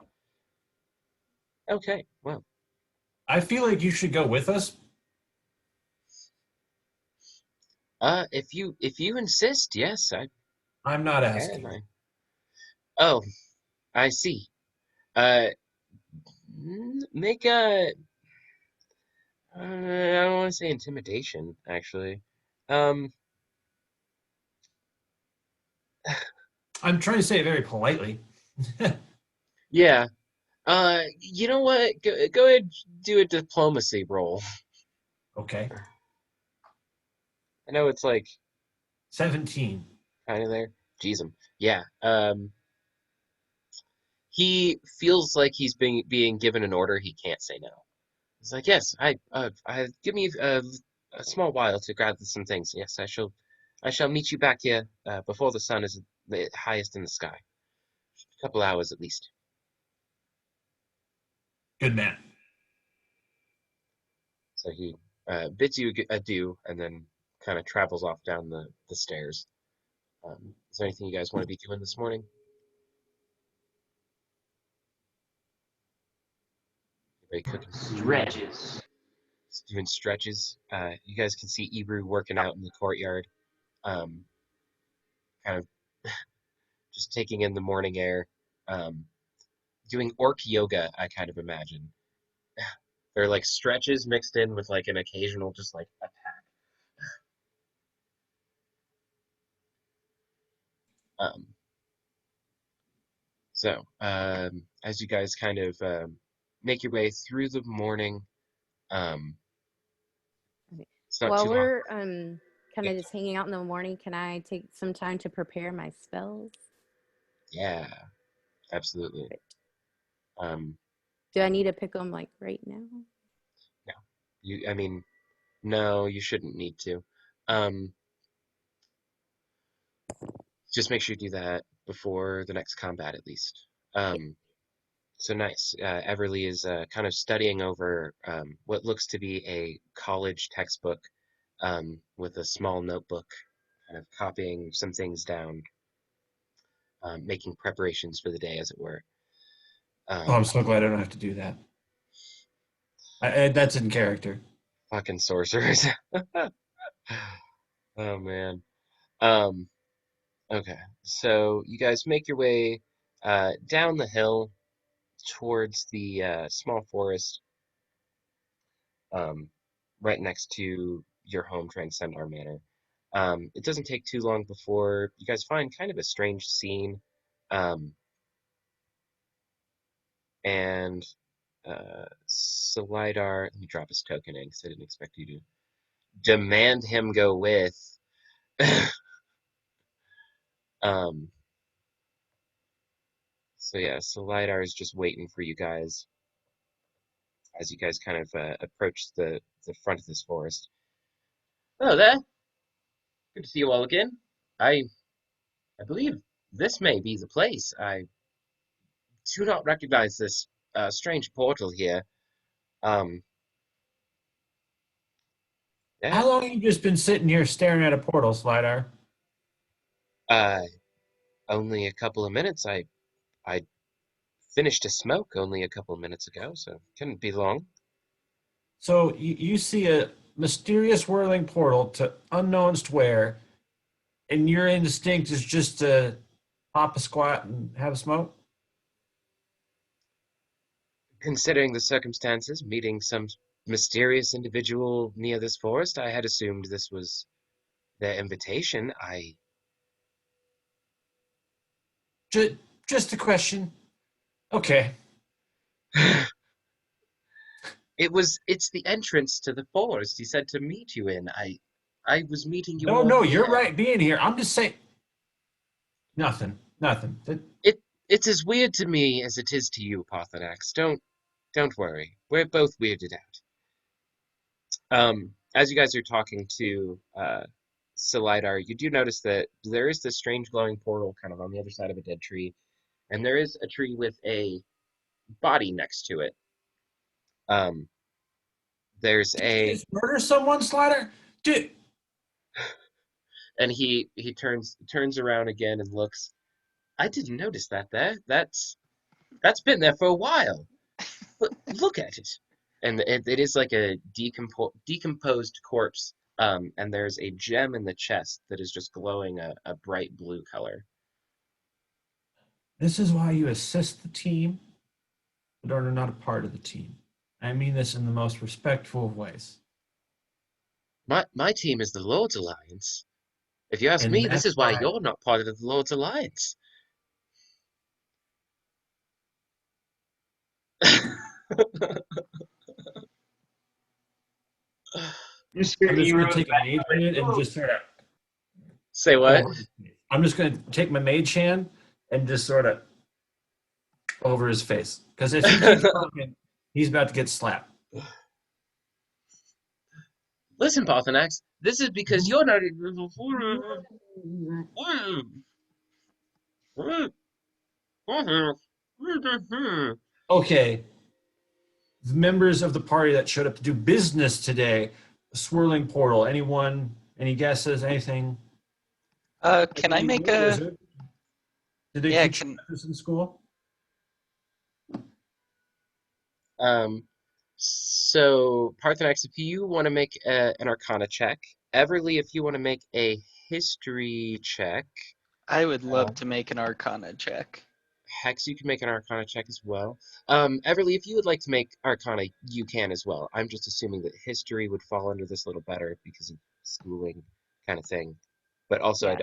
okay. Well, I feel like you should go with us. if you insist, yes, I I'm not can. asking. Oh, I see. Uh, make a. I don't want to say intimidation, actually. Um, I'm trying to say it very politely. yeah. You know what? Go ahead, do a diplomacy roll. Okay. I know it's like 17. kind of there. Jeez, him. Yeah. He feels like he's being given an order he can't say no. He's like, yes, I give me a small while to gather some things. Yes, I shall meet you back here before the sun is the highest in the sky. A couple hours at least. Good man. So he bids you adieu and then kind of travels off down the stairs. Is there anything you guys want to be doing this morning? Anybody cooking food? Stretches. Just doing stretches. You guys can see Ebru working out in the courtyard, um, kind of just taking in the morning air, um, doing orc yoga. I kind of imagine they're like stretches mixed in with like an occasional just like attack. Um, so as you guys kind of make your way through the morning, um, Okay. it's not While too long. we're kind Yeah, of just hanging out in the morning, can I take some time to prepare my spells? yeah, absolutely. Perfect. Um, Do I need to pick them like right now? no, I mean, no, you shouldn't need to. Um, just make sure you do that before the next combat at least. Okay. So nice. Everly is kind of studying over what looks to be a college textbook with a small notebook, kind of copying some things down, making preparations for the day, as it were. Oh, I'm Um, so glad I don't have to do that. That's in character. fucking sorcerers. Oh man. Um, okay. So you guys make your way down the hill towards the small forest um, right next to your home, Transcendar Manor. It doesn't take too long before you guys find kind of a strange scene, um, and Slidar. Let me drop his token in because I didn't expect you to demand him go with. um, so yeah, Slidar is just waiting for you guys as you guys kind of approach the front of this forest. Oh, there. Good to see you all again. I believe this may be the place. I do not recognize this strange portal here. Um, yeah, How long have you just been sitting here staring at a portal, Slidar? uh, only a couple of minutes. I finished a smoke only a couple of minutes ago, so couldn't be long. So you see mysterious whirling portal to unknowns where, and your instinct is just to pop a squat and have a smoke? Considering the circumstances, meeting some mysterious individual near this forest, I had assumed this was their invitation. I Just a question. Okay. it's the entrance to the forest he said to meet you in. I was meeting you No, all no, you're here. right being here. I'm just saying nothing. Nothing. It's as weird to me as it is to you, Parthanax. Don't worry. We're both weirded out. As you guys are talking to Slidar, you do notice that there is this strange glowing portal kind of on the other side of a dead tree, and there is a tree with a body next to it. Um, there's Did you a just murder someone, Slider? Dude, and he turns around again and looks. I didn't notice that there. That's been there for a while. Look at it. And it is like a decomposed corpse. And there's a gem in the chest that is just glowing a bright blue color. this is why you assist the team, but are not a part of the team. I mean this in the most respectful of ways. My team is the Lord's Alliance. If you ask And me, this that's is why why you're not part of the Lord's Alliance. Mr. I'm just going to Ero's take a mage hand and just sort of Say what? over his face. I'm just going to take my mage hand and just sort of over his face. Because if he keeps talking, he's about to get slapped. Listen, Parthanax, this is because you're not. Okay, the members of the party that showed up to do business today, the swirling portal. Anyone? Any guesses? Anything? Can I make You're a a? wizard. Did they Yeah, teach you can this in school? Um, so Parthenax, if you want to make an Arcana check, Everly, if you want to make a History check, I would uh, love to make an Arcana check. Hex, you can make an Arcana check as well. Everly, if you would like to make Arcana, you can as well. I'm just assuming that History would fall under this a little better because of schooling kind of thing. But also,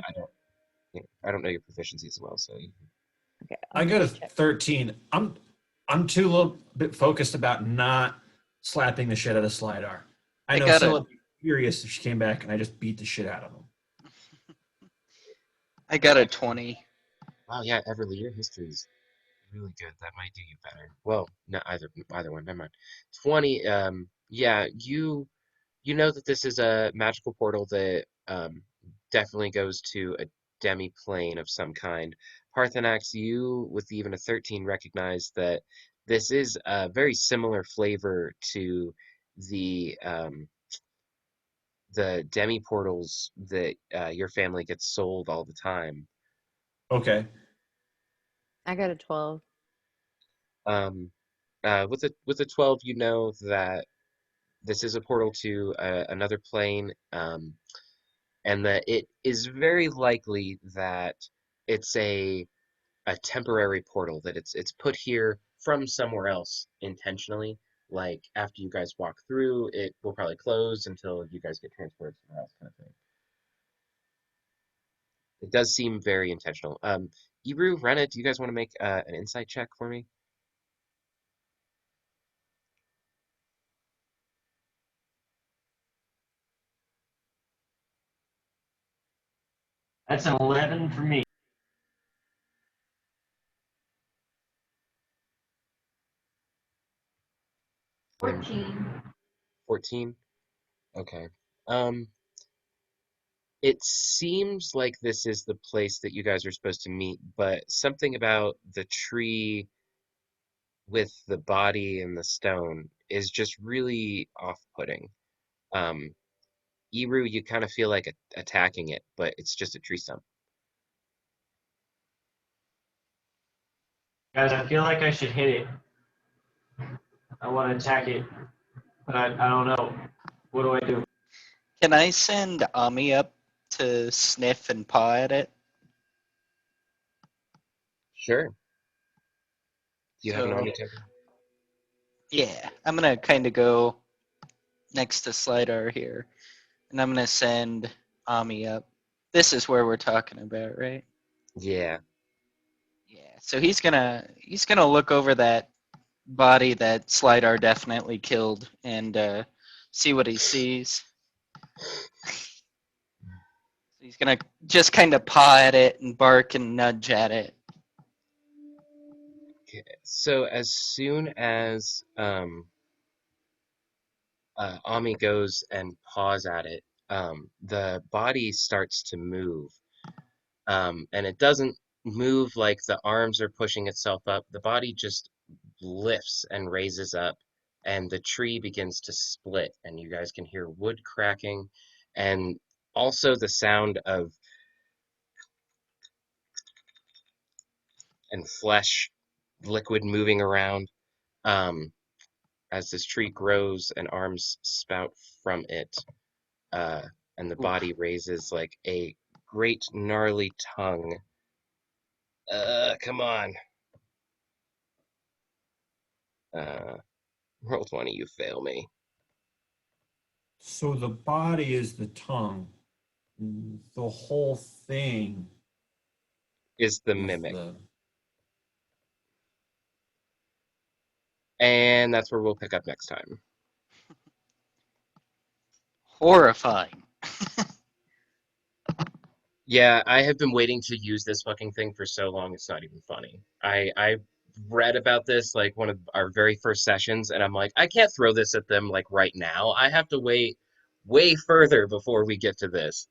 Yeah. I don't know your proficiency as well, so Okay. I Let me got a just check. 13. I'm too little bit focused about not slapping the shit out of Slidar. I I know got Scylla a would be furious if she came back and I just beat the shit out of him. I got a actually, 20. wow, yeah, Everly, your history is really good. That might do you better. Well, no, either one. Never mind. 20. Yeah, you know that this is a magical portal that definitely goes to a demi-plane of some kind. Parthenax, you with even a 13 recognize that this is a very similar flavor to the um, the demi portals that your family gets sold all the time. Okay. I got a 12. Um, with a 12, you know that this is a portal to another plane. And that it is very likely that it's a temporary portal that it's put here from somewhere else intentionally. Like after you guys walk through, it will probably close until you guys get transported somewhere else, kind of thing. It does seem very intentional. Ibru, Rena, do you guys want to make an insight check for me? That's an 11 for me. 14. 14. Okay. Um, it seems like this is the place that you guys are supposed to meet, but something about the tree with the body and the stone is just really off-putting. Um, Eru, you kind of feel like attacking it, but it's just a tree stump. Guys, I feel like I should hit it. I want to attack it, but I don't know. What do I do? Can I send Ami up to sniff and paw at it? Sure. Do you have an So, army token? yeah, I'm gonna kind of go next to Slidar here, and I'm gonna send Ami up. This is where we're talking about, right? Yeah. Yeah. So he's gonna look over that body that Slidar definitely killed and see what he sees. He's gonna just kind of paw at it and bark and nudge at it. Okay. So as soon as Ami goes and paws at it, the body starts to move. And it doesn't move like the arms are pushing itself up. The body just lifts and raises up, and the tree begins to split, and you guys can hear wood cracking, and also the sound of and flesh, liquid moving around. Um, as this tree grows and arms spout from it, uh, and the Oof. body raises like a great gnarly tongue. Come on. Uh, roll 20, you fail me. So the body is the tongue. The whole thing Is the is mimic. the. And that's where we'll pick up next time. Horrifying. Yeah, I have been waiting to use this fucking thing for so long, it's not even funny. I read about this like one of our very first sessions, and I'm like, I can't throw this at them like right now. I have to wait way further before we get to this.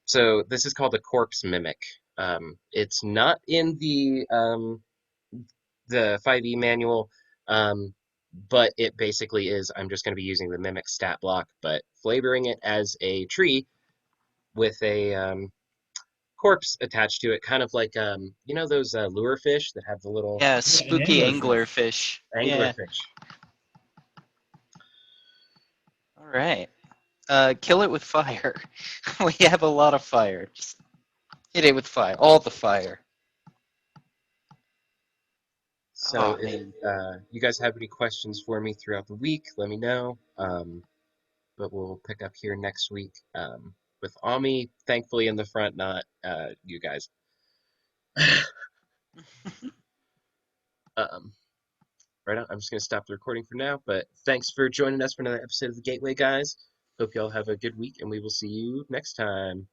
So this is called a corpse mimic. It's not in the 5e manual, um, but it basically is. I'm just going to be using the mimic stat block, but flavoring it as a tree with a corpse attached to it, kind of like you know those lure fish that have the little Yeah, Yeah, an spooky anglerfish. anglerfish. Yeah. anglerfish. All right. Kill it with fire. We have a lot of fire. Just hit it with fire. All the fire. So Oh if man. you guys have any questions for me throughout the week, let me know. But we'll pick up here next week with Ami, thankfully in the front, not you guys. um, right on. I'm just going to stop the recording for now, but thanks for joining us for another episode of The Gateway, guys. Hope y'all have a good week, and we will see you next time.